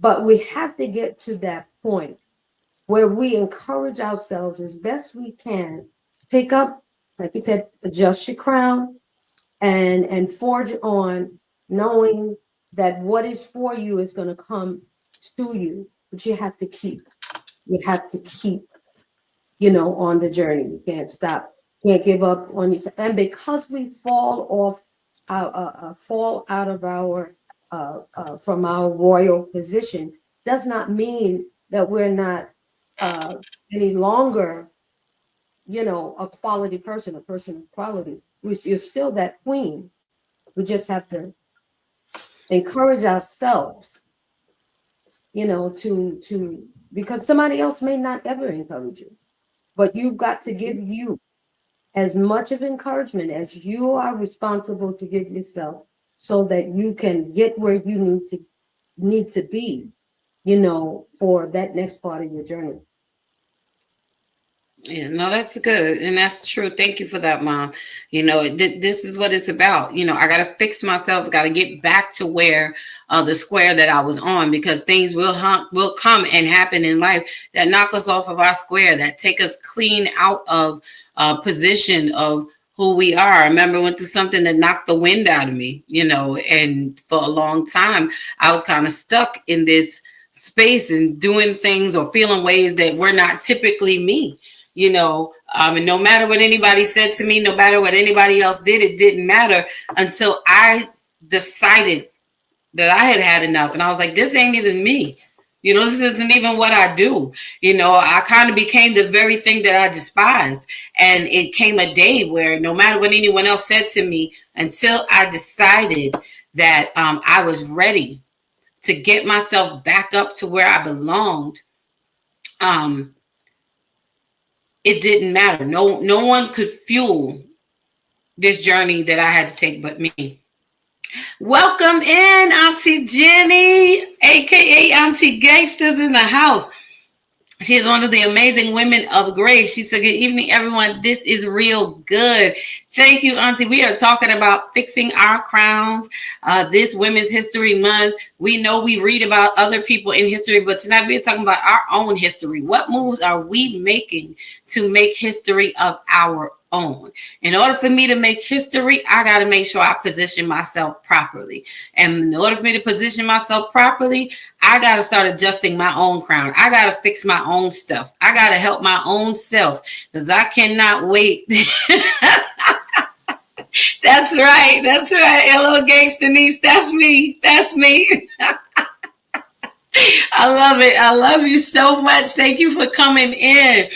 But we have to get to that point where we encourage ourselves as best we can. Pick up, like you said, adjust your crown and forge on, knowing that what is for you is going to come to you, but you have to keep. You have to keep, on the journey. You can't stop. Can't give up on yourself. And because we fall out of our from our royal position, does not mean that we're not any longer, a quality person, a person of quality. You're still that queen. We just have to encourage ourselves, to because somebody else may not ever encourage you, but you've got to give you as much of encouragement as you are responsible to give yourself, so that you can get where you need to be, for that next part of your journey. Yeah, no, that's good. And that's true. Thank you for that, Mom. This is what it's about. I got to fix myself, got to get back to where the square that I was on, because things will come and happen in life that knock us off of our square, that take us clean out of position of who we are. I remember went through something that knocked the wind out of me, and for a long time, I was kind of stuck in this space and doing things or feeling ways that were not typically me. And no matter what anybody said to me, no matter what anybody else did, it didn't matter until I decided that I had had enough. And I was like, this ain't even me. This isn't even what I do. I kind of became the very thing that I despised. And it came a day where no matter what anyone else said to me, until I decided that I was ready to get myself back up to where I belonged, it didn't matter. No one could fuel this journey that I had to take but me. Welcome in, Auntie Jenny, aka Auntie Gangsters in the house. She is one of the amazing women of grace. She said, good evening, everyone. This is real good. Thank you, Auntie. We are talking about fixing our crowns this Women's History Month. We know we read about other people in history, but tonight we're talking about our own history. What moves are we making to make history of our own? In order for me to make history, I got to make sure I position myself properly. And in order for me to position myself properly, I got to start adjusting my own crown. I got to fix my own stuff. I got to help my own self, because I cannot wait. That's right. That's right. Hello, Gangster Niece. That's me. That's me. I love it. I love you so much. Thank you for coming in.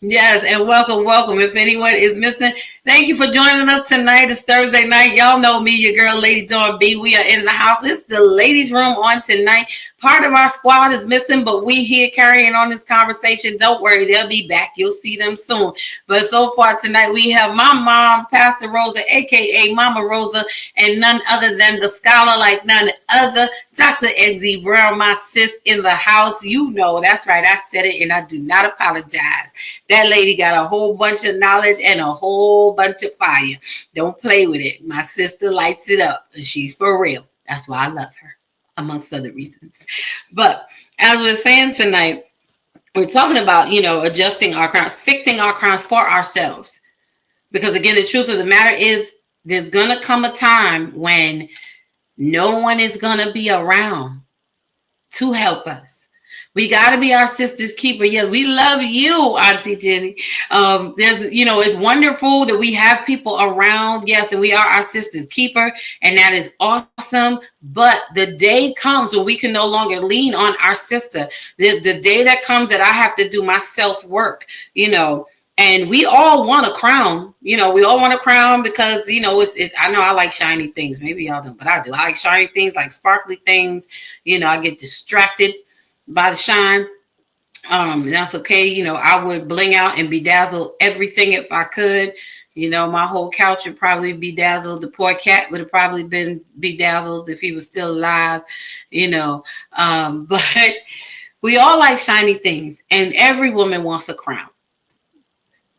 Yes, and welcome, welcome. If anyone is missing, thank you for joining us tonight. It's Thursday night. Y'all know me, your girl, Lady Dawn B. We are in the house. It's the ladies' room on tonight. Part of our squad is missing, but we here carrying on this conversation. Don't worry, they'll be back. You'll see them soon. But so far tonight, we have my mom, Pastor Rosa, aka Mama Rosa, and none other than the scholar like none other, Dr. Enzi Brown, my sis in the house. You know, that's right. I said it, and I do not apologize. That lady got a whole bunch of knowledge and a whole bunch of fire. Don't play with it. My sister lights it up. She's for real. That's why I love her, amongst other reasons. But as we're saying tonight, we're talking about, adjusting our crowns, fixing our crowns for ourselves. Because again, the truth of the matter is there's going to come a time when no one is going to be around to help us. We got to be our sister's keeper. Yes, we love you, Auntie Jenny. There's, it's wonderful that we have people around. Yes, and we are our sister's keeper, and that is awesome. But the day comes when we can no longer lean on our sister. The day that comes that I have to do my self work, And we all want a crown, we all want a crown because, I know I like shiny things. Maybe y'all don't, but I do. I like shiny things, like sparkly things. I get distracted by the shine. That's okay. I would bling out and bedazzle everything if I could. My whole couch would probably be dazzled. The poor cat would have probably been bedazzled if he was still alive, but we all like shiny things, and every woman wants a crown.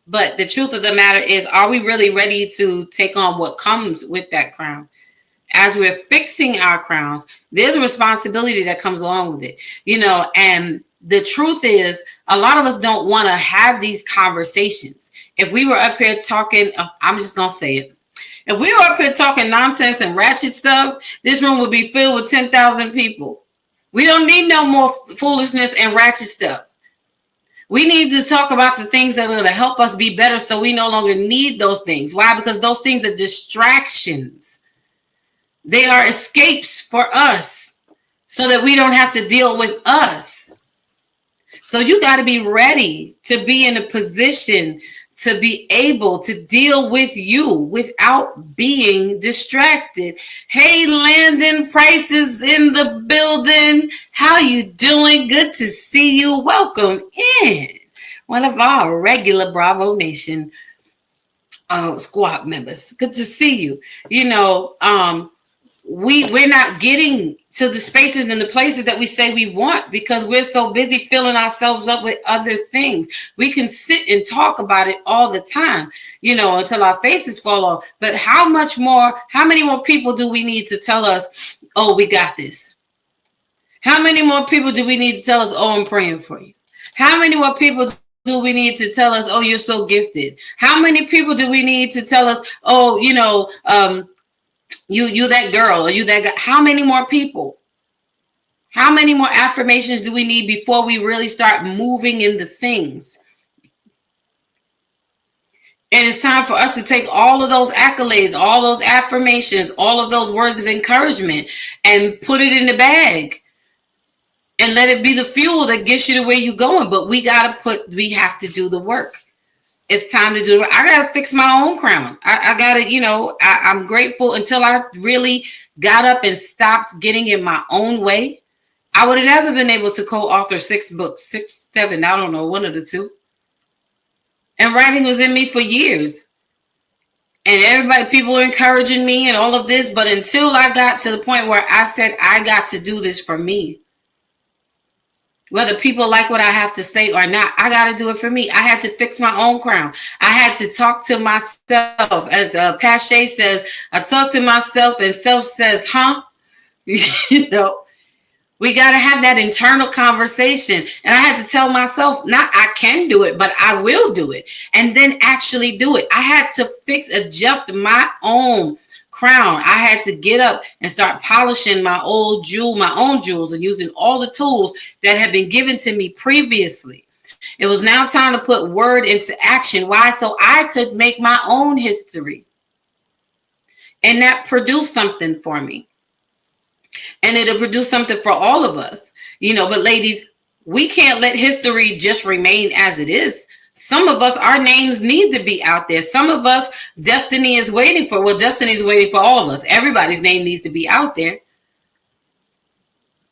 But the truth of the matter is, are we really ready to take on what comes with that crown? As we're fixing our crowns, there's a responsibility that comes along with it, and the truth is, a lot of us don't want to have these conversations. If we were up here talking, I'm just going to say it. If we were up here talking nonsense and ratchet stuff, this room would be filled with 10,000 people. We don't need no more foolishness and ratchet stuff. We need to talk about the things that are going to help us be better so we no longer need those things. Why? Because those things are distractions. They are escapes for us so that we don't have to deal with us. So you got to be ready to be in a position to be able to deal with you without being distracted. Hey, Landon Price is in the building. How you doing? Good to see you. Welcome in. One of our regular Bravo Nation squad members. Good to see you. We're not getting to the spaces and the places that we say we want because we're so busy filling ourselves up with other things. We can sit and talk about it all the time, until our faces fall off. But how many more people do we need to tell us, oh, we got this? How many more people do we need to tell us, oh, I'm praying for you? How many more people do we need to tell us, oh, you're so gifted? How many people do we need to tell us, oh, you that girl or you that guy? How many more people? How many more affirmations do we need before we really start moving into things? And it's time for us to take all of those accolades, all those affirmations, all of those words of encouragement and put it in the bag and let it be the fuel that gets you to where you're going. But we have to do the work. It's time to do it. I got to fix my own crown. I got to, I'm grateful until I really got up and stopped getting in my own way. I would have never been able to co-author 6 books, 6, 7, I don't know, one of the two. And writing was in me for years. And people were encouraging me and all of this. But until I got to the point where I said, I got to do this for me. Whether people like what I have to say or not, I got to do it for me. I had to fix my own crown. I had to talk to myself. As Pache says, I talk to myself and self says, huh? We got to have that internal conversation. And I had to tell myself, not I can do it, but I will do it. And then actually do it. I had to adjust my own crown. I had to get up and start polishing my own jewels and using all the tools that had been given to me previously. It was now time to put word into action. Why? So I could make my own history. And that produced something for me. And it'll produce something for all of us. But ladies, we can't let history just remain as it is. Some of us, our names need to be out there. Some of us, destiny is waiting for all of us. Everybody's name needs to be out there.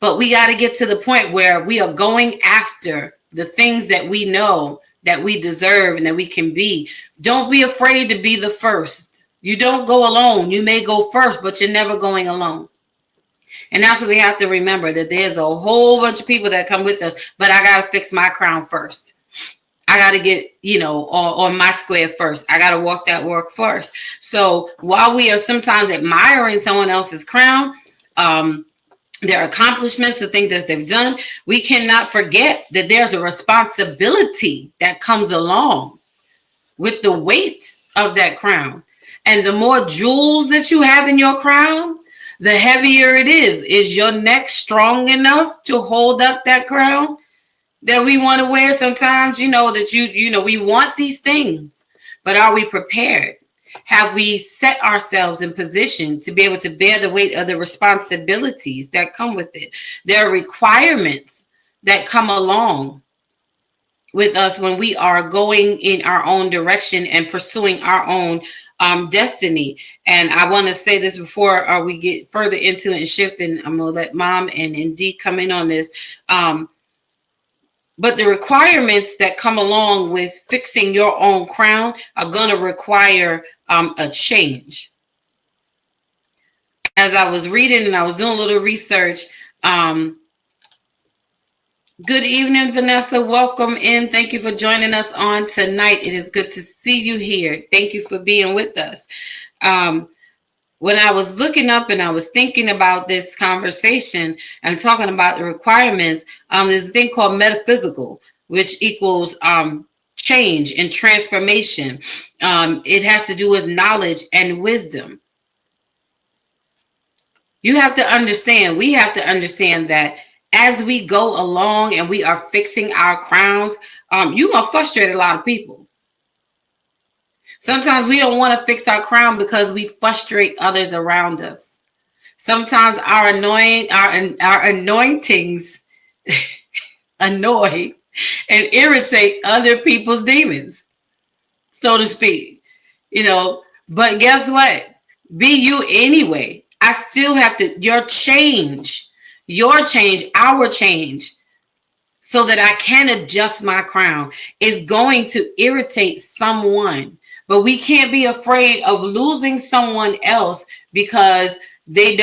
But we got to get to the point where we are going after the things that we know that we deserve and that we can be. Don't be afraid to be the first. You don't go alone. You may go first, but you're never going alone. And that's what we have to remember, that there's a whole bunch of people that come with us, but I got to fix my crown first. I got to get, on my square first. I got to walk that work first. So while we are sometimes admiring someone else's crown, their accomplishments, the things that they've done, we cannot forget that there's a responsibility that comes along with the weight of that crown. And the more jewels that you have in your crown, the heavier it is. Is your neck strong enough to hold up that crown? that we want to wear sometimes, that we want these things, but are we prepared? Have we set ourselves in position to be able to bear the weight of the responsibilities that come with it? There are requirements that come along with us when we are going in our own direction and pursuing our own destiny. And I want to say this before we get further into it and shift, and I'm going to let Mom and D come in on this. But the requirements that come along with fixing your own crown are going to require a change. As I was reading and I was doing a little research, good evening, Vanessa. Welcome in. Thank you for joining us on tonight. It is good to see you here. Thank you for being with us. When I was looking up and I was thinking about this conversation and talking about the requirements, there's a thing called metaphysical, which equals change and transformation. It has to do with knowledge and wisdom. We have to understand that as we go along and we are fixing our crowns, you're going to frustrate a lot of people. Sometimes we don't want to fix our crown because we frustrate others around us. Sometimes our anointings annoy and irritate other people's demons, so to speak. But guess what? Be you anyway. I still have to, our change, our change, so that I can adjust my crown is going to irritate someone. But we can't be afraid of losing someone else because they're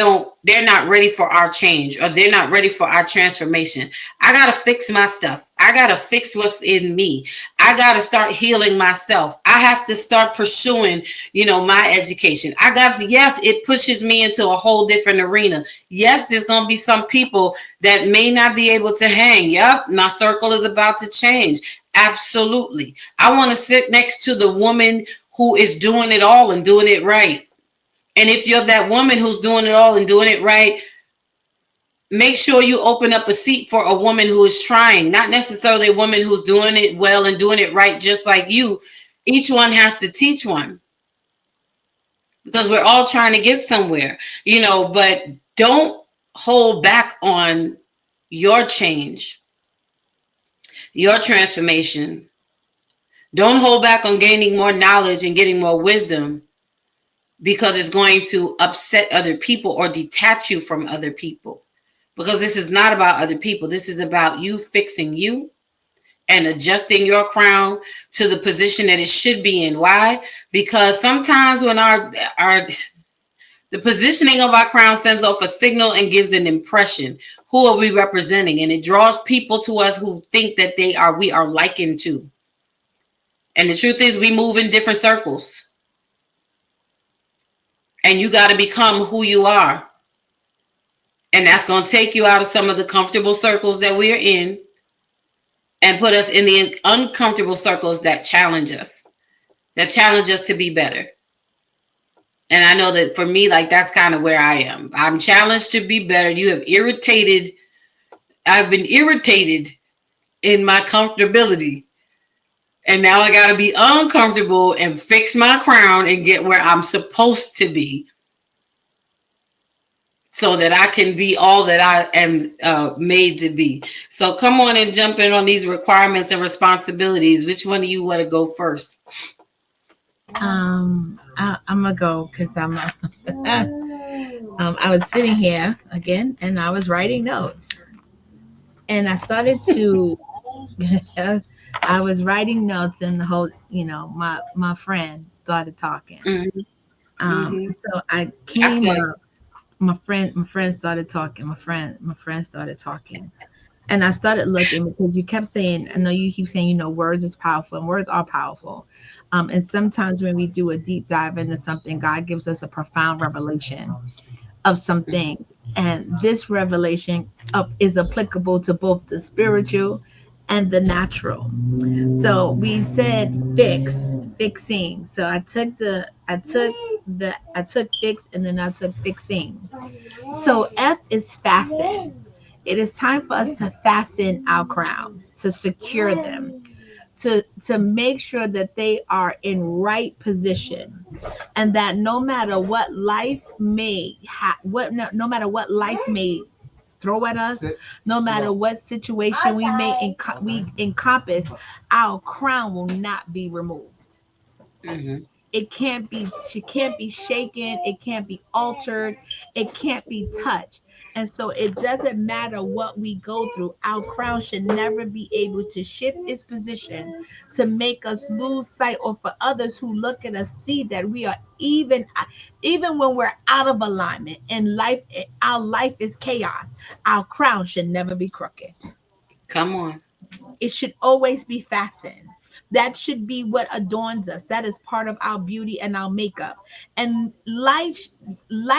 not ready for our change, or they're not ready for our transformation. I got to fix my stuff. I got to fix what's in me. I got to start healing myself. I have to start pursuing, my education. Yes, it pushes me into a whole different arena. Yes, there's going to be some people that may not be able to hang. Yep, my circle is about to change. Absolutely. I want to sit next to the woman who is doing it all and doing it right. And if you're that woman who's doing it all and doing it right, make sure you open up a seat for a woman who is trying, not necessarily a woman who's doing it well and doing it right just like you. Each one has to teach one, because we're all trying to get somewhere, but don't hold back on your change, your transformation. Don't hold back on gaining more knowledge and getting more wisdom, because it's going to upset other people or detach you from other people. Because this is not about other people. This is about you fixing you and adjusting your crown to the position that it should be in. Why? Because sometimes when the positioning of our crown sends off a signal and gives an impression. Who are we representing? And it draws people to us who think that we are likened to. And the truth is, we move in different circles. And you got to become who you are. And that's going to take you out of some of the comfortable circles that we're in and put us in the uncomfortable circles that challenge us to be better. And I know that for me, that's kind of where I am. I'm challenged to be better. I've been irritated in my comfortability. And now I got to be uncomfortable and fix my crown and get where I'm supposed to be, so that I can be all that I am made to be. So come on and jump in on these requirements and responsibilities. Which one of you want to go first? I'm gonna go because I was sitting here again and I was writing notes, and I started to I was writing notes, and the whole my friend started talking. So I came up. My friend started talking. My friend started talking, and I started looking because you kept saying. I know you keep saying words is powerful, and words are powerful. And sometimes when we do a deep dive into something, God gives us a profound revelation of something, and this revelation is applicable to both the spiritual and the natural. So we said fixing. So I took fix, and then I took fixing. So F is fasten. It is time for us to fasten our crowns, to secure them, to make sure that they are in right position, and that no matter what life may no matter what life may throw at us, no matter what situation we encompass, our crown will not be removed. Mm-hmm. It can't be, she can't be shaken, it can't be altered, it can't be touched. And so it doesn't matter what we go through, our crown should never be able to shift its position to make us lose sight, or for others who look at us see that we are even when we're out of alignment and life, our life is chaos, our crown should never be crooked. Come on. It should always be fastened. That should be what adorns us. That is part of our beauty and our makeup. And life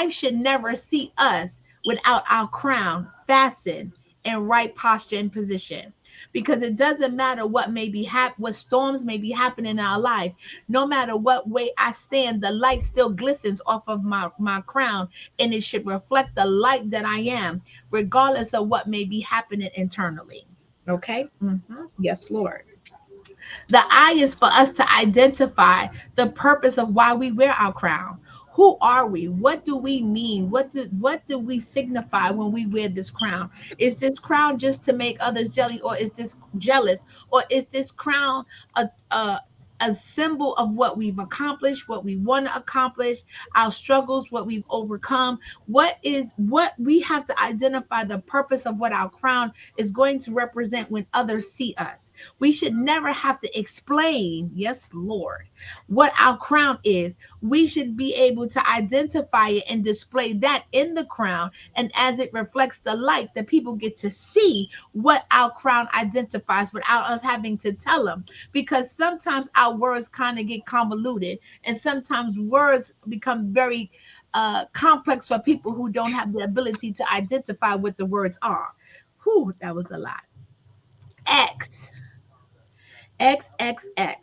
should never see us without our crown fastened in right posture and position. Because it doesn't matter what may be what storms may be happening in our life. No matter what way I stand, the light still glistens off of my crown, and it should reflect the light that I am, regardless of what may be happening internally. Okay. Yes, Lord. The I is for us to identify the purpose of why we wear our crown. Who are we? What do we mean? What do we signify when we wear this crown? Is this crown just to make others jelly, or is this jealous, or is this crown a symbol of what we've accomplished, what we want to accomplish, our struggles, what we've overcome? What we have to identify the purpose of what our crown is going to represent when others see us. We should never have to explain, yes, Lord, what our crown is. We should be able to identify it and display that in the crown. And as it reflects the light, the people get to see what our crown identifies without us having to tell them. Because sometimes our words kind of get convoluted, and sometimes words become very complex for people who don't have the ability to identify what the words are. Whew, that was a lot. X. XXX.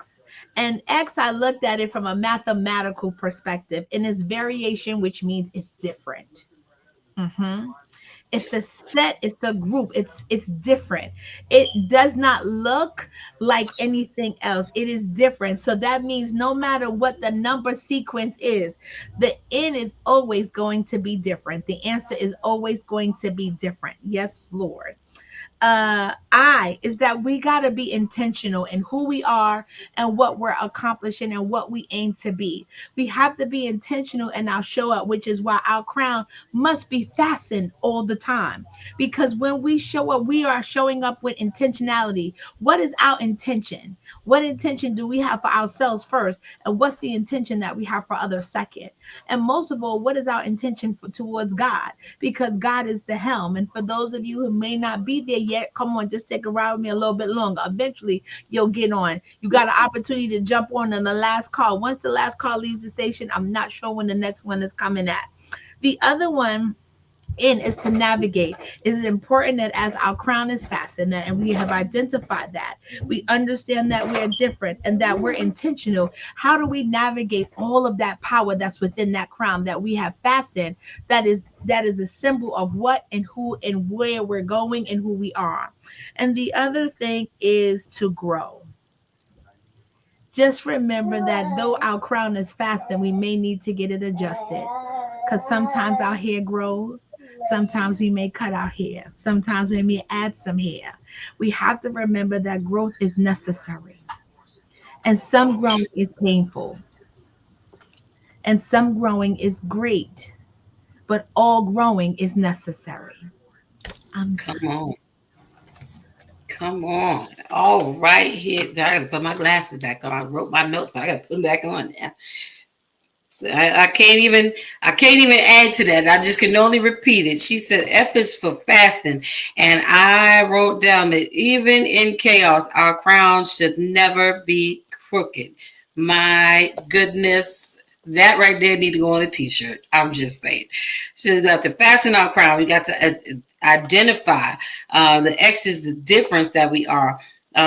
And X, I looked at it from a mathematical perspective, and it's variation, which means it's different. Mhm. It's a set, it's a group, it's different. It does not look like anything else. It is different. So that means no matter what the number sequence is, the end is always going to be different. The answer is always going to be different. Yes, Lord. I is that we got to be intentional in who we are and what we're accomplishing and what we aim to be. We have to be intentional in our show up, which is why our crown must be fastened all the time. Because when we show up, we are showing up with intentionality. What is our intention? What intention do we have for ourselves first? And what's the intention that we have for others second? And most of all, what is our intention towards God? Because God is the helm. And for those of you who may not be there yet, come on, just take a ride with me a little bit longer. Eventually, you'll get on. You got an opportunity to jump on the last call. Once the last call leaves the station, I'm not sure when the next one is coming at. The other one in is to navigate. It is important that as our crown is fastened, and we have identified that, we understand that we're different and that we're intentional. How do we navigate all of that power that's within that crown that we have fastened? That is a symbol of what and who and where we're going and who we are. And the other thing is to grow. Just remember that though our crown is fastened, we may need to get it adjusted. Because sometimes our hair grows, sometimes we may cut our hair, sometimes we may add some hair. We have to remember that growth is necessary, and some growing is painful, and some growing is great, but all growing is necessary. I'm Come on. Come on. All right here. I gotta put my glasses back on. I wrote my notes, but I gotta put them back on now. So I can't even add to that. I just can only repeat it. She said F is for fasting. And I wrote down that even in chaos, our crown should never be crooked. My goodness. That right there need to go on a t-shirt. I'm just saying. So we got to fasten our crown. We got to identify the X is the difference that we are.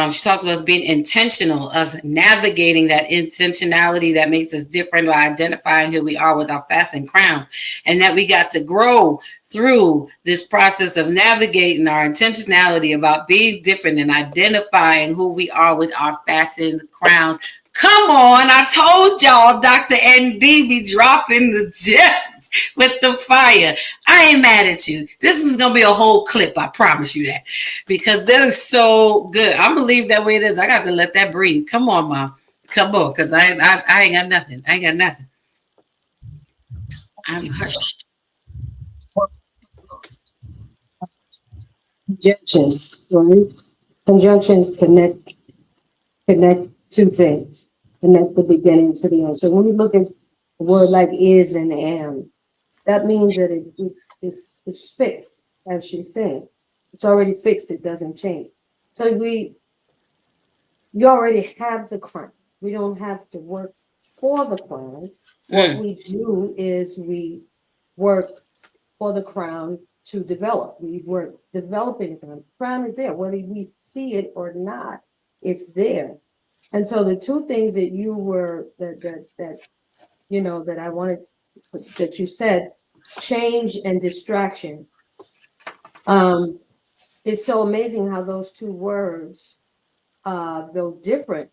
She talked about us being intentional, us navigating that intentionality that makes us different by identifying who we are with our fastened crowns, and that we got to grow through this process of navigating our intentionality about being different and identifying who we are with our fastened crowns. Come on, I told y'all Dr. ND be dropping the gems with the fire. I ain't mad at you. This is gonna be a whole clip, I promise you that. Because that is so good. I'm gonna leave that way it is. I got to let that breathe. Come on, Mom. Come on, because I ain't got nothing. I ain't got nothing. I'm hushed. Conjunctions, right? Conjunctions connect two things. Connect the beginning to the end. So when we look at a word like is and am, that means that it's fixed, as she's saying. It's already fixed, it doesn't change. So you already have the crown. We don't have to work for the crown. What Mm, we do is we work for the crown to develop. We work developing the crown. The crown is there, whether we see it or not, it's there. And so the two things that you were that you know that I wanted that you said, change and distraction. Um, it's so amazing how those two words, though different,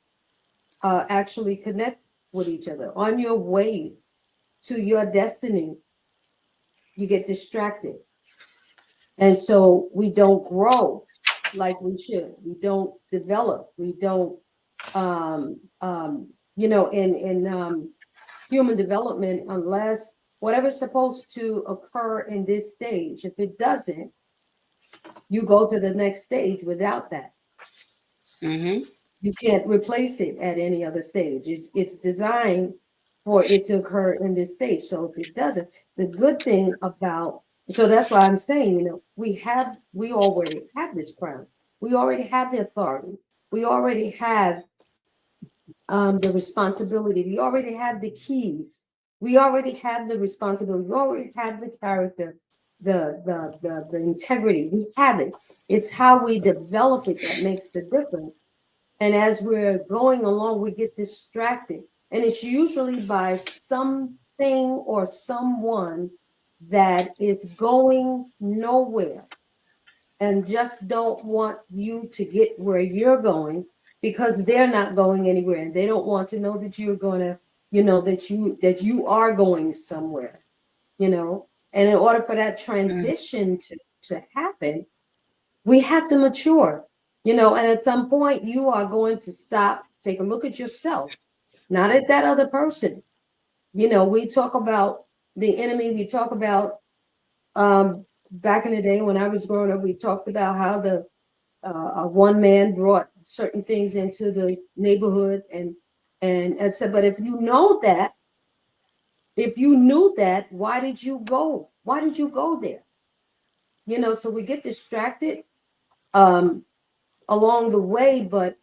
actually connect with each other. On your way to your destiny, you get distracted. And so we don't grow like we should. We don't develop. We don't, in human development, unless whatever's supposed to occur in this stage, if it doesn't, you go to the next stage without that. mm-hmm. You can't replace it at any other stage. It's designed for it to occur in this stage. So if it doesn't, the good thing about so that's why I'm saying, we already have this crown. We already have the authority. We already have the responsibility. We already have the keys. We already have the responsibility. We already have the character, the integrity. We have it. It's how we develop it that makes the difference. And as we're going along, we get distracted. And it's usually by something or someone that is going nowhere and just don't want you to get where you're going because they're not going anywhere and they don't want to know that you're going to, that you are going somewhere, you know. And in order for that Mm, transition to happen, we have to mature, and at some point you are going to stop, take a look at yourself, not at that other person. We talk about the enemy, we talk about back in the day when I was growing up, we talked about how the one man brought certain things into the neighborhood and I said, but if you knew that, why did you go? Why did you go there? So we get distracted um along the way, but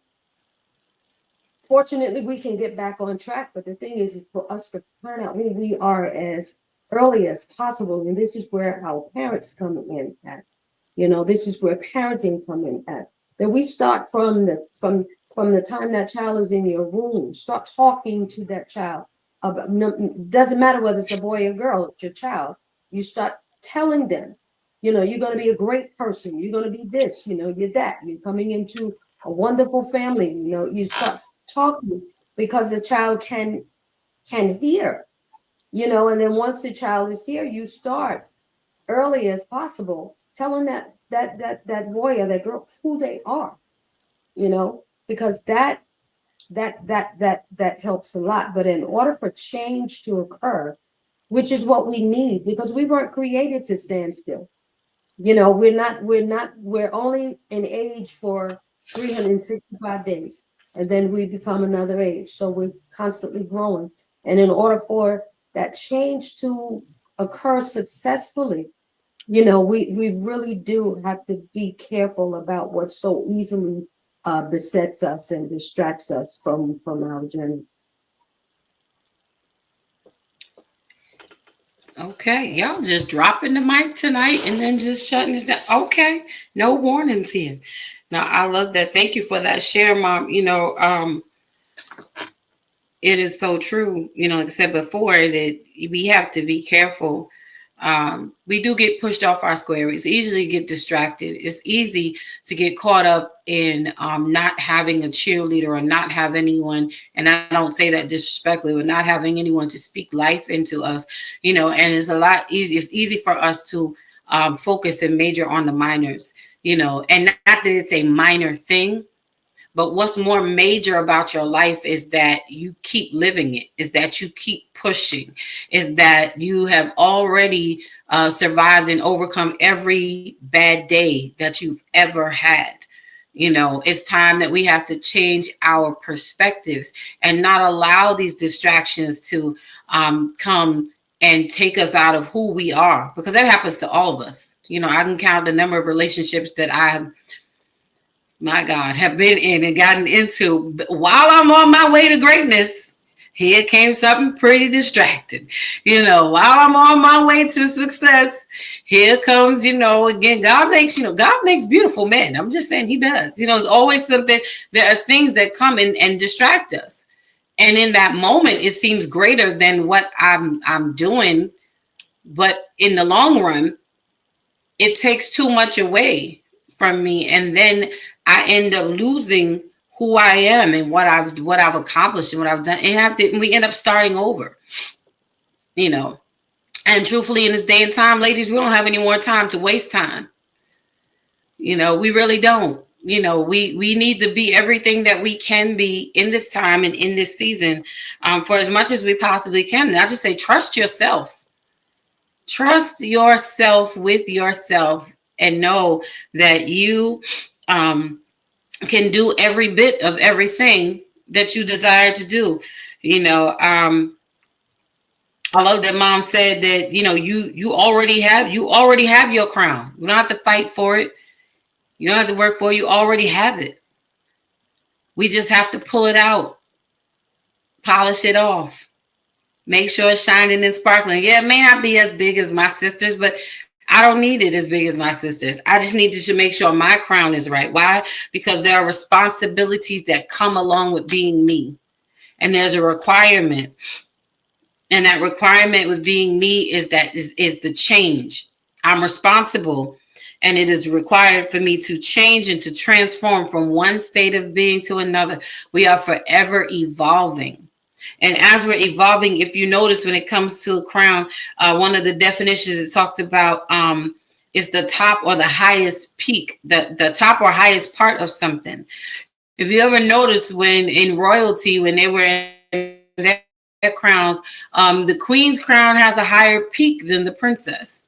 fortunately we can get back on track. But the thing is for us to find out who we are as early as possible. And this is where our parents come in at. This is where parenting come in at. That we start from the time that child is in your womb. Start talking to that child about, no, doesn't matter whether it's a boy or girl, it's your child. You start telling them, you're going to be a great person. You're going to be this, you're that. You're coming into a wonderful family. You start talking because the child can hear, and then once the child is here, you start early as possible telling that boy or that girl who they are, because that helps a lot. But in order for change to occur, which is what we need, because we weren't created to stand still. We're only in age for 365 days, and then we become another age. So we're constantly growing. And in order for that change to occur successfully, we really do have to be careful about what so easily besets us and distracts us from our journey. okay, y'all just dropping the mic tonight and then just shutting it down. Okay, no warnings here. Now I love that. Thank you for that share, Mom. It is so true. Like I said before, that we have to be careful We do get pushed off our square. It's easy to get distracted. It's easy to get caught up in not having a cheerleader or not have anyone. And I don't say that disrespectfully, but not having anyone to speak life into us, and it's a lot easy. It's easy for us to focus and major on the minors, and not that it's a minor thing. But what's more major about your life is that you keep living it, is that you keep pushing, is that you have already survived and overcome every bad day that you've ever had. It's time that we have to change our perspectives and not allow these distractions to come and take us out of who we are, because that happens to all of us. I can count the number of relationships that my God, have been in and gotten into while I'm on my way to greatness. Here came something pretty distracted. While I'm on my way to success, here comes, again, God makes beautiful men. I'm just saying he does. It's always something. There are things that come in and distract us. And in that moment, it seems greater than what I'm doing. But in the long run, it takes too much away from me. And then I end up losing who I am and what I've accomplished and what I've done. And we end up starting over, And truthfully, in this day and time, ladies, we don't have any more time to waste time. We really don't. We need to be everything that we can be in this time and in this season, for as much as we possibly can. And I just say, trust yourself. Trust yourself with yourself and know that you can do every bit of everything that you desire to do. I love that mom said that, you already have your crown. You don't have to fight for it. You don't have to work for it. You already have it. We just have to pull it out, polish it off, make sure it's shining and sparkling. Yeah, it may not be as big as my sisters, but I don't need it as big as my sisters. I just need to make sure my crown is right. Why? Because there are responsibilities that come along with being me. And there's a requirement. And that requirement with being me is the change. I'm responsible. And it is required for me to change and to transform from one state of being to another. We are forever evolving. And as we're evolving, if you notice, when it comes to a crown, one of the definitions it talked about is the top or the highest peak, the top or highest part of something. If you ever notice, when in royalty, when they were in their crowns, the queen's crown has a higher peak than the princess.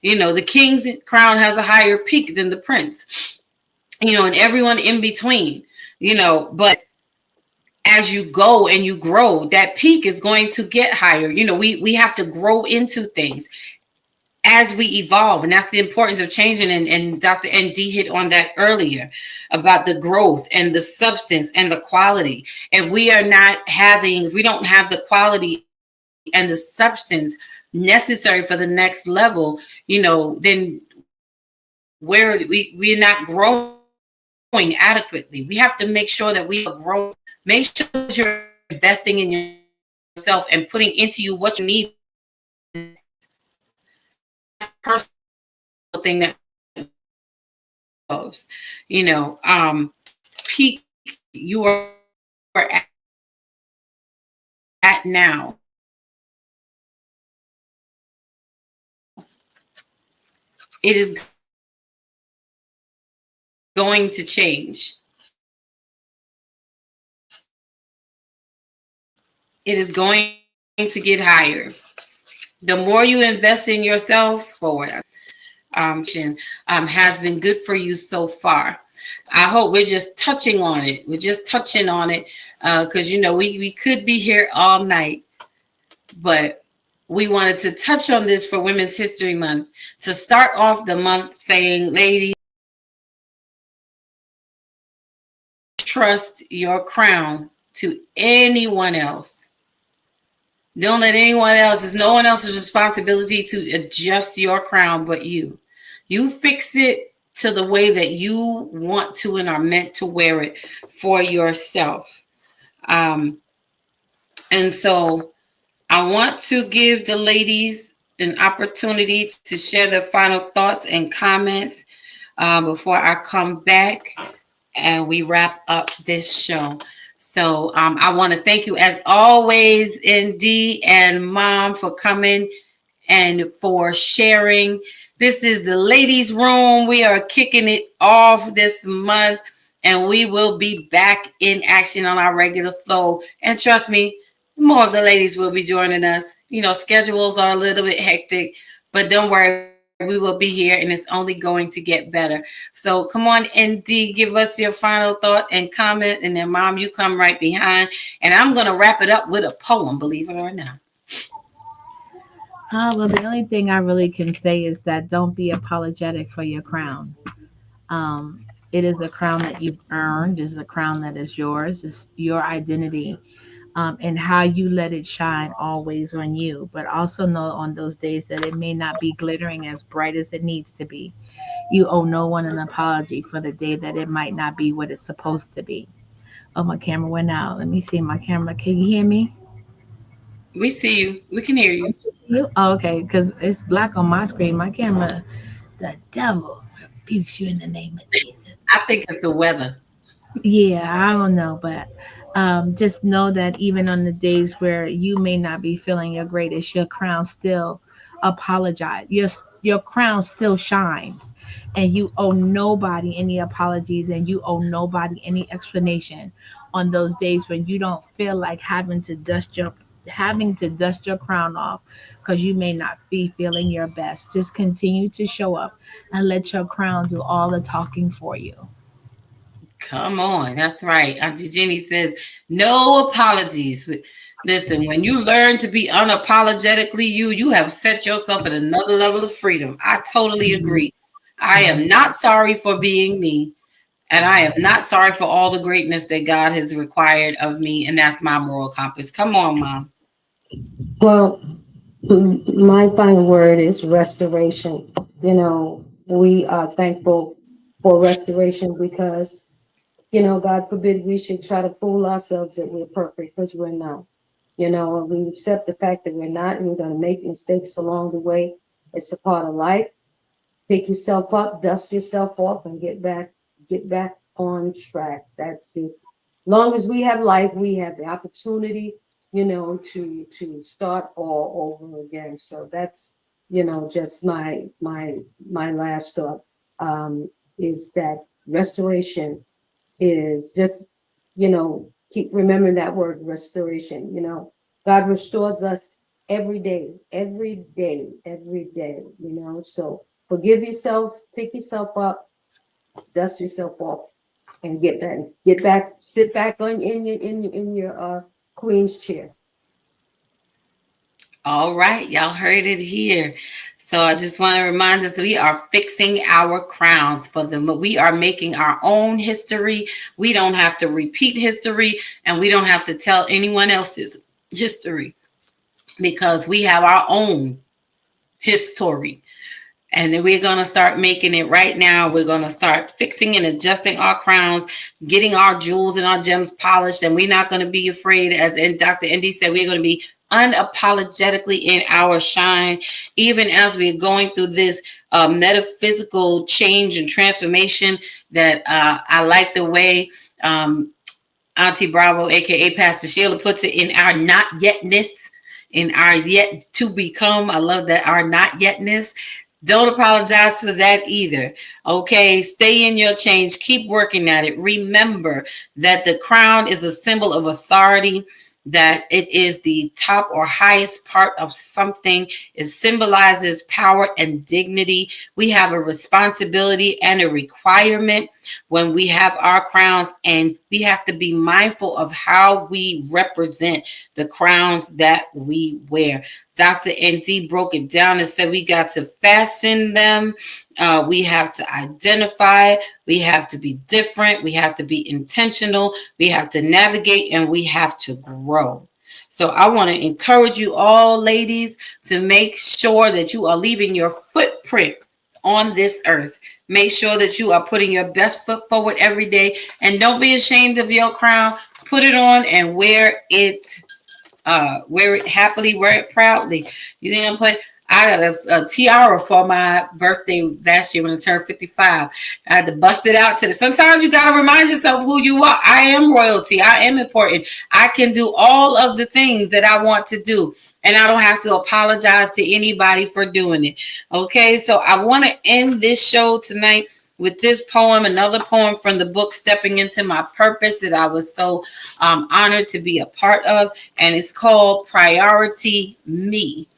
The king's crown has a higher peak than the prince. And everyone in between. But as you go and you grow, that peak is going to get higher. We have to grow into things as we evolve. And that's the importance of changing. And Dr. ND hit on that earlier about the growth and the substance and the quality. If we don't have the quality and the substance necessary for the next level, then we're not growing adequately. We have to make sure that we are growing. Make sure that you're investing in yourself and putting into you what you need. Personal thing that goes, peak you are at now. It is going to change. It is going to get higher. The more you invest in yourself, forward, has been good for you so far. I hope we're just touching on it. We're just touching on it because, we could be here all night, but we wanted to touch on this for Women's History Month, to start off the month saying, ladies, trust your crown to anyone else. Don't let anyone else. It's no one else's responsibility to adjust your crown but you. You fix it to the way that you want to and are meant to wear it for yourself. And so I want to give the ladies an opportunity to share their final thoughts and comments before I come back and we wrap up this show. So I want to thank you as always, ND and Mom, for coming and for sharing. This is the ladies' room. We are kicking it off this month, and we will be back in action on our regular flow. And trust me, more of the ladies will be joining us. You know, schedules are a little bit hectic, but don't worry, we will be here, and it's only going to get better. So come on, ND, give us your final thought and comment, and then Mom, you come right behind, and I'm going to wrap it up with a poem, believe it or not. Well, the only thing I really can say is that don't be apologetic for your crown. It is a crown that you've earned. It's a crown that is yours. It's your identity, and how you let it shine always on you. But also know on those days that it may not be glittering as bright as it needs to be. You owe no one an apology for the day that it might not be what it's supposed to be. Oh, my camera went out. Let me see my camera. Can you hear me? We see you. We can hear you. You? Oh, okay, because it's black on my screen. My camera, the devil rebukes you in the name of Jesus. I think it's the weather. Yeah, I don't know, but just know that even on the days where you may not be feeling your greatest, your crown still apologize. Your crown still shines, and you owe nobody any apologies, and you owe nobody any explanation on those days when you don't feel like having to dust your crown off because you may not be feeling your best. Just continue to show up and let your crown do all the talking for you. Come on. That's right. Auntie Jenny says, no apologies. Listen, when you learn to be unapologetically you, you have set yourself at another level of freedom. I totally Mhm. agree. I am not sorry for being me, and I am not sorry for all the greatness that God has required of me, and that's my moral compass. Come on, Mom. Well, my final word is restoration. You know, we are thankful for restoration because, you know, God forbid we should try to fool ourselves that we're perfect because we're not. You know, and we accept the fact that we're not, and we're going to make mistakes along the way. It's a part of life. Pick yourself up, dust yourself off, and get back on track. That's just long as we have life, we have the opportunity, you know, to start all over again. So that's, you know, just my last thought, is that restoration is just, you know, keep remembering that word restoration. You know, God restores us every day, every day, every day, you know. So forgive yourself, pick yourself up, dust yourself off, and get back, sit back on in your queen's chair. All right, y'all heard it here. So I just want to remind us that we are fixing our crowns for them. We are making our own history. We don't have to repeat history, and we don't have to tell anyone else's history because we have our own history. And then we're going to start making it right now. We're going to start fixing and adjusting our crowns, getting our jewels and our gems polished. And we're not going to be afraid, as Dr. Indy said, we're going to be unapologetically in our shine, even as we're going through this metaphysical change and transformation. That I like the way Auntie Bravo, aka Pastor Sheila, puts it, in our not yetness, in our yet to become. I love that, our not yetness. Don't apologize for that either. Okay, stay in your change. Keep working at it. Remember that the crown is a symbol of authority, that it is the top or highest part of something. It symbolizes power and dignity. We have a responsibility and a requirement when we have our crowns, and we have to be mindful of how we represent the crowns that we wear. Dr. ND broke it down and said we got to fasten them. We have to identify. We have to be different. We have to be intentional. We have to navigate, and we have to grow. So I want to encourage you all, ladies, to make sure that you are leaving your footprint on this earth. Make sure that you are putting your best foot forward every day, and don't be ashamed of your crown. Put it on and wear it happily, wear it proudly. You think I'm playing? I got a tiara for my birthday last year when I turned 55. I had to bust it out to the. Sometimes you got to remind yourself who you are. I am royalty. I am important. I can do all of the things that I want to do, and I don't have to apologize to anybody for doing it. Okay, so I want to end this show tonight with this poem, another poem from the book Stepping Into My Purpose that I was so honored to be a part of, and it's called Priority Me.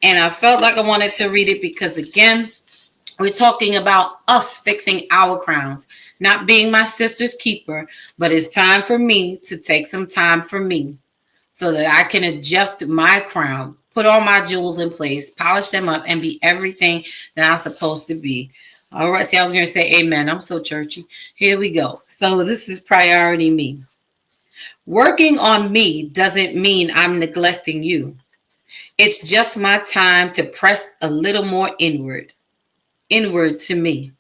And I felt like I wanted to read it because, again, we're talking about us fixing our crowns, not being my sister's keeper, but it's time for me to take some time for me so that I can adjust my crown, put all my jewels in place, polish them up, and be everything that I'm supposed to be. All right, see, I was going to say amen. I'm so churchy. Here we go. So this is Priority Me. Working on me doesn't mean I'm neglecting you. It's just my time to press a little more inward to me.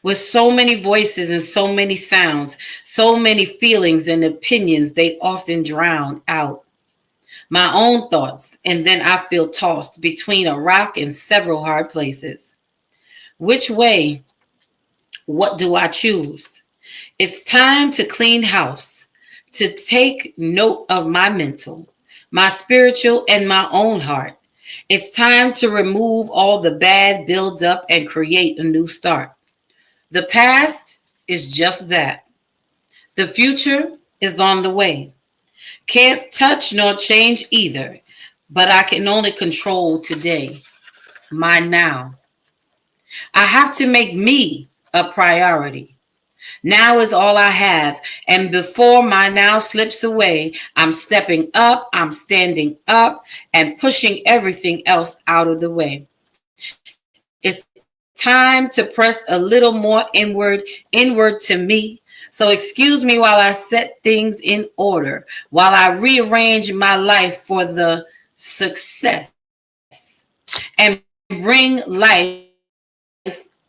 With so many voices and so many sounds, so many feelings and opinions, they often drown out my own thoughts, and then I feel tossed between a rock and several hard places. Which way? What do I choose? It's time to clean house, to take note of my mental, my spiritual, and my own heart. It's time to remove all the bad build up and create a new start. The past is just that. The future is on the way. Can't touch nor change either, but I can only control today, my now. I have to make me a priority. Now is all I have. And before my now slips away, I'm stepping up, I'm standing up, and pushing everything else out of the way. It's time to press a little more inward to me. So excuse me while I set things in order, while I rearrange my life for the success and bring life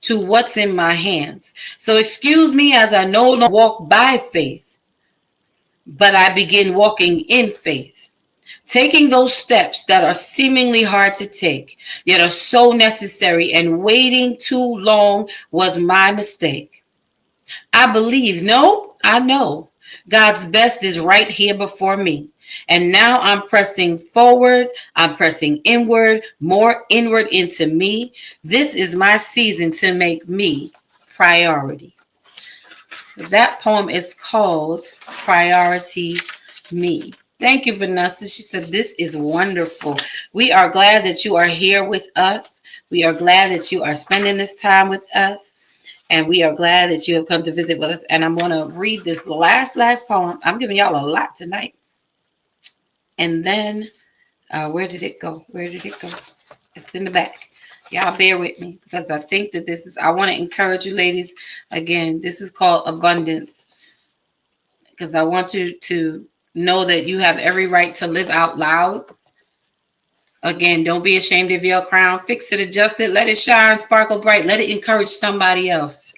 to what's in my hands. So excuse me as I no longer walk by faith, but I begin walking in faith. Taking those steps that are seemingly hard to take, yet are so necessary, and waiting too long was my mistake. I believe, no, I know God's best is right here before me. And now I'm pressing forward, I'm pressing inward, more inward into me. This is my season to make me priority. That poem is called Priority Me. Thank you, Vanessa. She said, this is wonderful. We are glad that you are here with us. We are glad that you are spending this time with us. And we are glad that you have come to visit with us. And I'm going to read this last poem. I'm giving y'all a lot tonight. And then, where did it go? Where did it go? It's in the back. Y'all bear with me because I think that I want to encourage you ladies. Again, this is called abundance because I want you to know that you have every right to live out loud. Again, don't be ashamed of your crown. Fix it, adjust it, let it shine, sparkle bright. Let it encourage somebody else.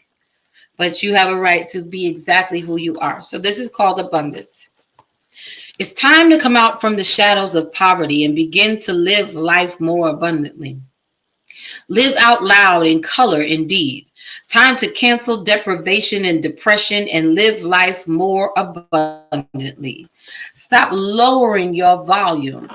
But you have a right to be exactly who you are. So this is called abundance. It's time to come out from the shadows of poverty and begin to live life more abundantly. Live out loud in color indeed. Time to cancel deprivation and depression and live life more abundantly. Stop lowering your volume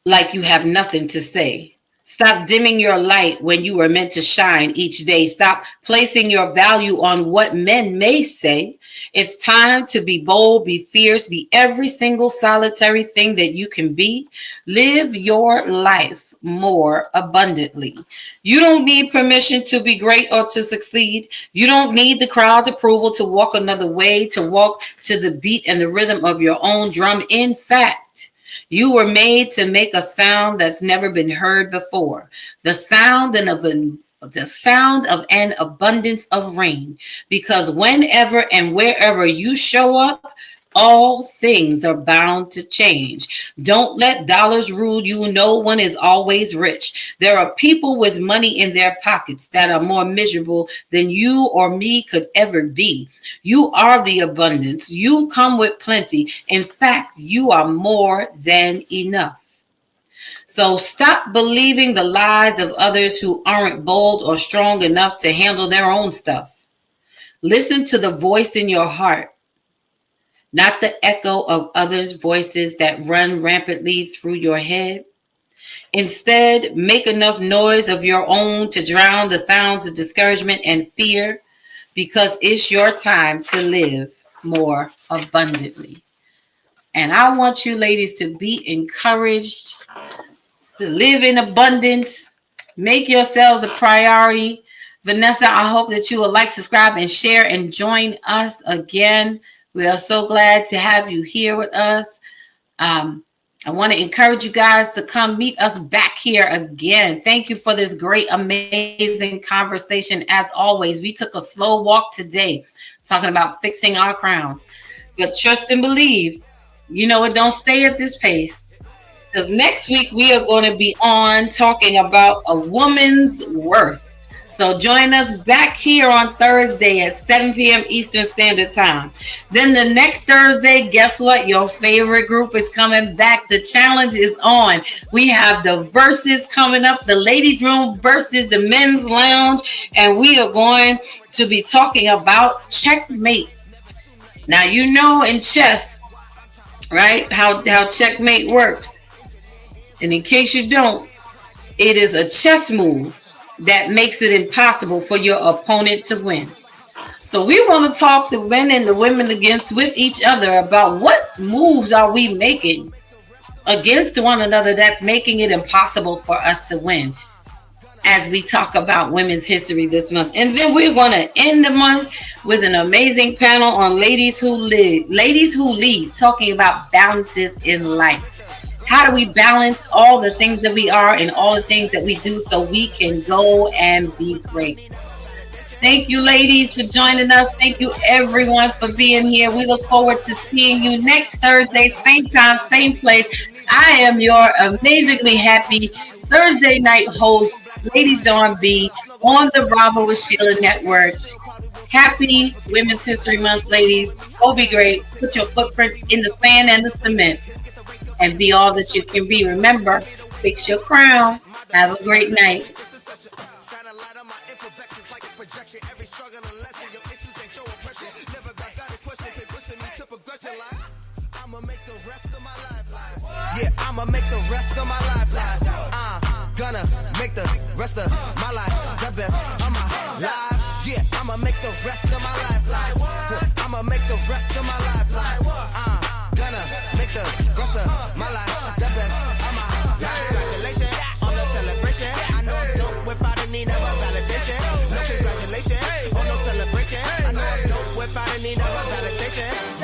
like you have nothing to say. Stop dimming your light when you were meant to shine each day. Stop placing your value on what men may say. It's time to be bold, be fierce, be every single solitary thing that you can be. Live your life more abundantly. You don't need permission to be great or to succeed. You don't need the crowd's approval to walk another way, to walk to the beat and the rhythm of your own drum. In fact, you were made to make a sound that's never been heard before. The sound of an abundance of rain. Because whenever and wherever you show up, all things are bound to change. Don't let dollars rule you. No one is always rich. There are people with money in their pockets that are more miserable than you or me could ever be. You are the abundance. You come with plenty. In fact, you are more than enough. So stop believing the lies of others who aren't bold or strong enough to handle their own stuff. Listen to the voice in your heart, not the echo of others' voices that run rampantly through your head. Instead, make enough noise of your own to drown the sounds of discouragement and fear, because it's your time to live more abundantly. And I want you ladies to be encouraged to live in abundance. Make yourselves a priority. Vanessa, I hope that you will like, subscribe, and share and join us again. We are so glad to have you here with us. I want to encourage you guys to come meet us back here again. Thank you for this great, amazing conversation. As always, we took a slow walk today, talking about fixing our crowns. But trust and believe, you know it don't stay at this pace. Because next week we are going to be on talking about a woman's worth. So join us back here on Thursday at 7 p.m. Eastern Standard Time. Then the next Thursday, guess what? Your favorite group is coming back. The challenge is on. We have the verses coming up, the ladies' room versus the men's lounge, and we are going to be talking about checkmate. Now, you know in chess, right, how checkmate works. And in case you don't, it is a chess move that makes it impossible for your opponent to win. So we want to talk the men and the women against with each other about what moves are we making against one another that's making it impossible for us to win, as we talk about Women's History this month. And then we're going to end the month with an amazing panel on ladies who lead, talking about balances in life. How do we balance all the things that we are and all the things that we do so we can go and be great? Thank you, ladies, for joining us. Thank you, everyone, for being here. We look forward to seeing you next Thursday, same time, same place. I am your amazingly happy Thursday night host, Lady Dawn B, on the Bravo with Sheila Network. Happy Women's History Month, ladies. Go be great. Put your footprint in the sand and the cement, and be all that you can be. Remember, fix your crown. Have a great night. Yeah, I'ma make the rest of my life I'm gonna make the rest of my life the best of my life. Yeah, I'ma make the rest of my life I'ma make the rest of my life I'm gonna make the rest of my life the best of my life. Congratulations on the celebration. I know I don't whip out and need never validation. No congratulations on no celebration. I know I don't whip out and need never validation.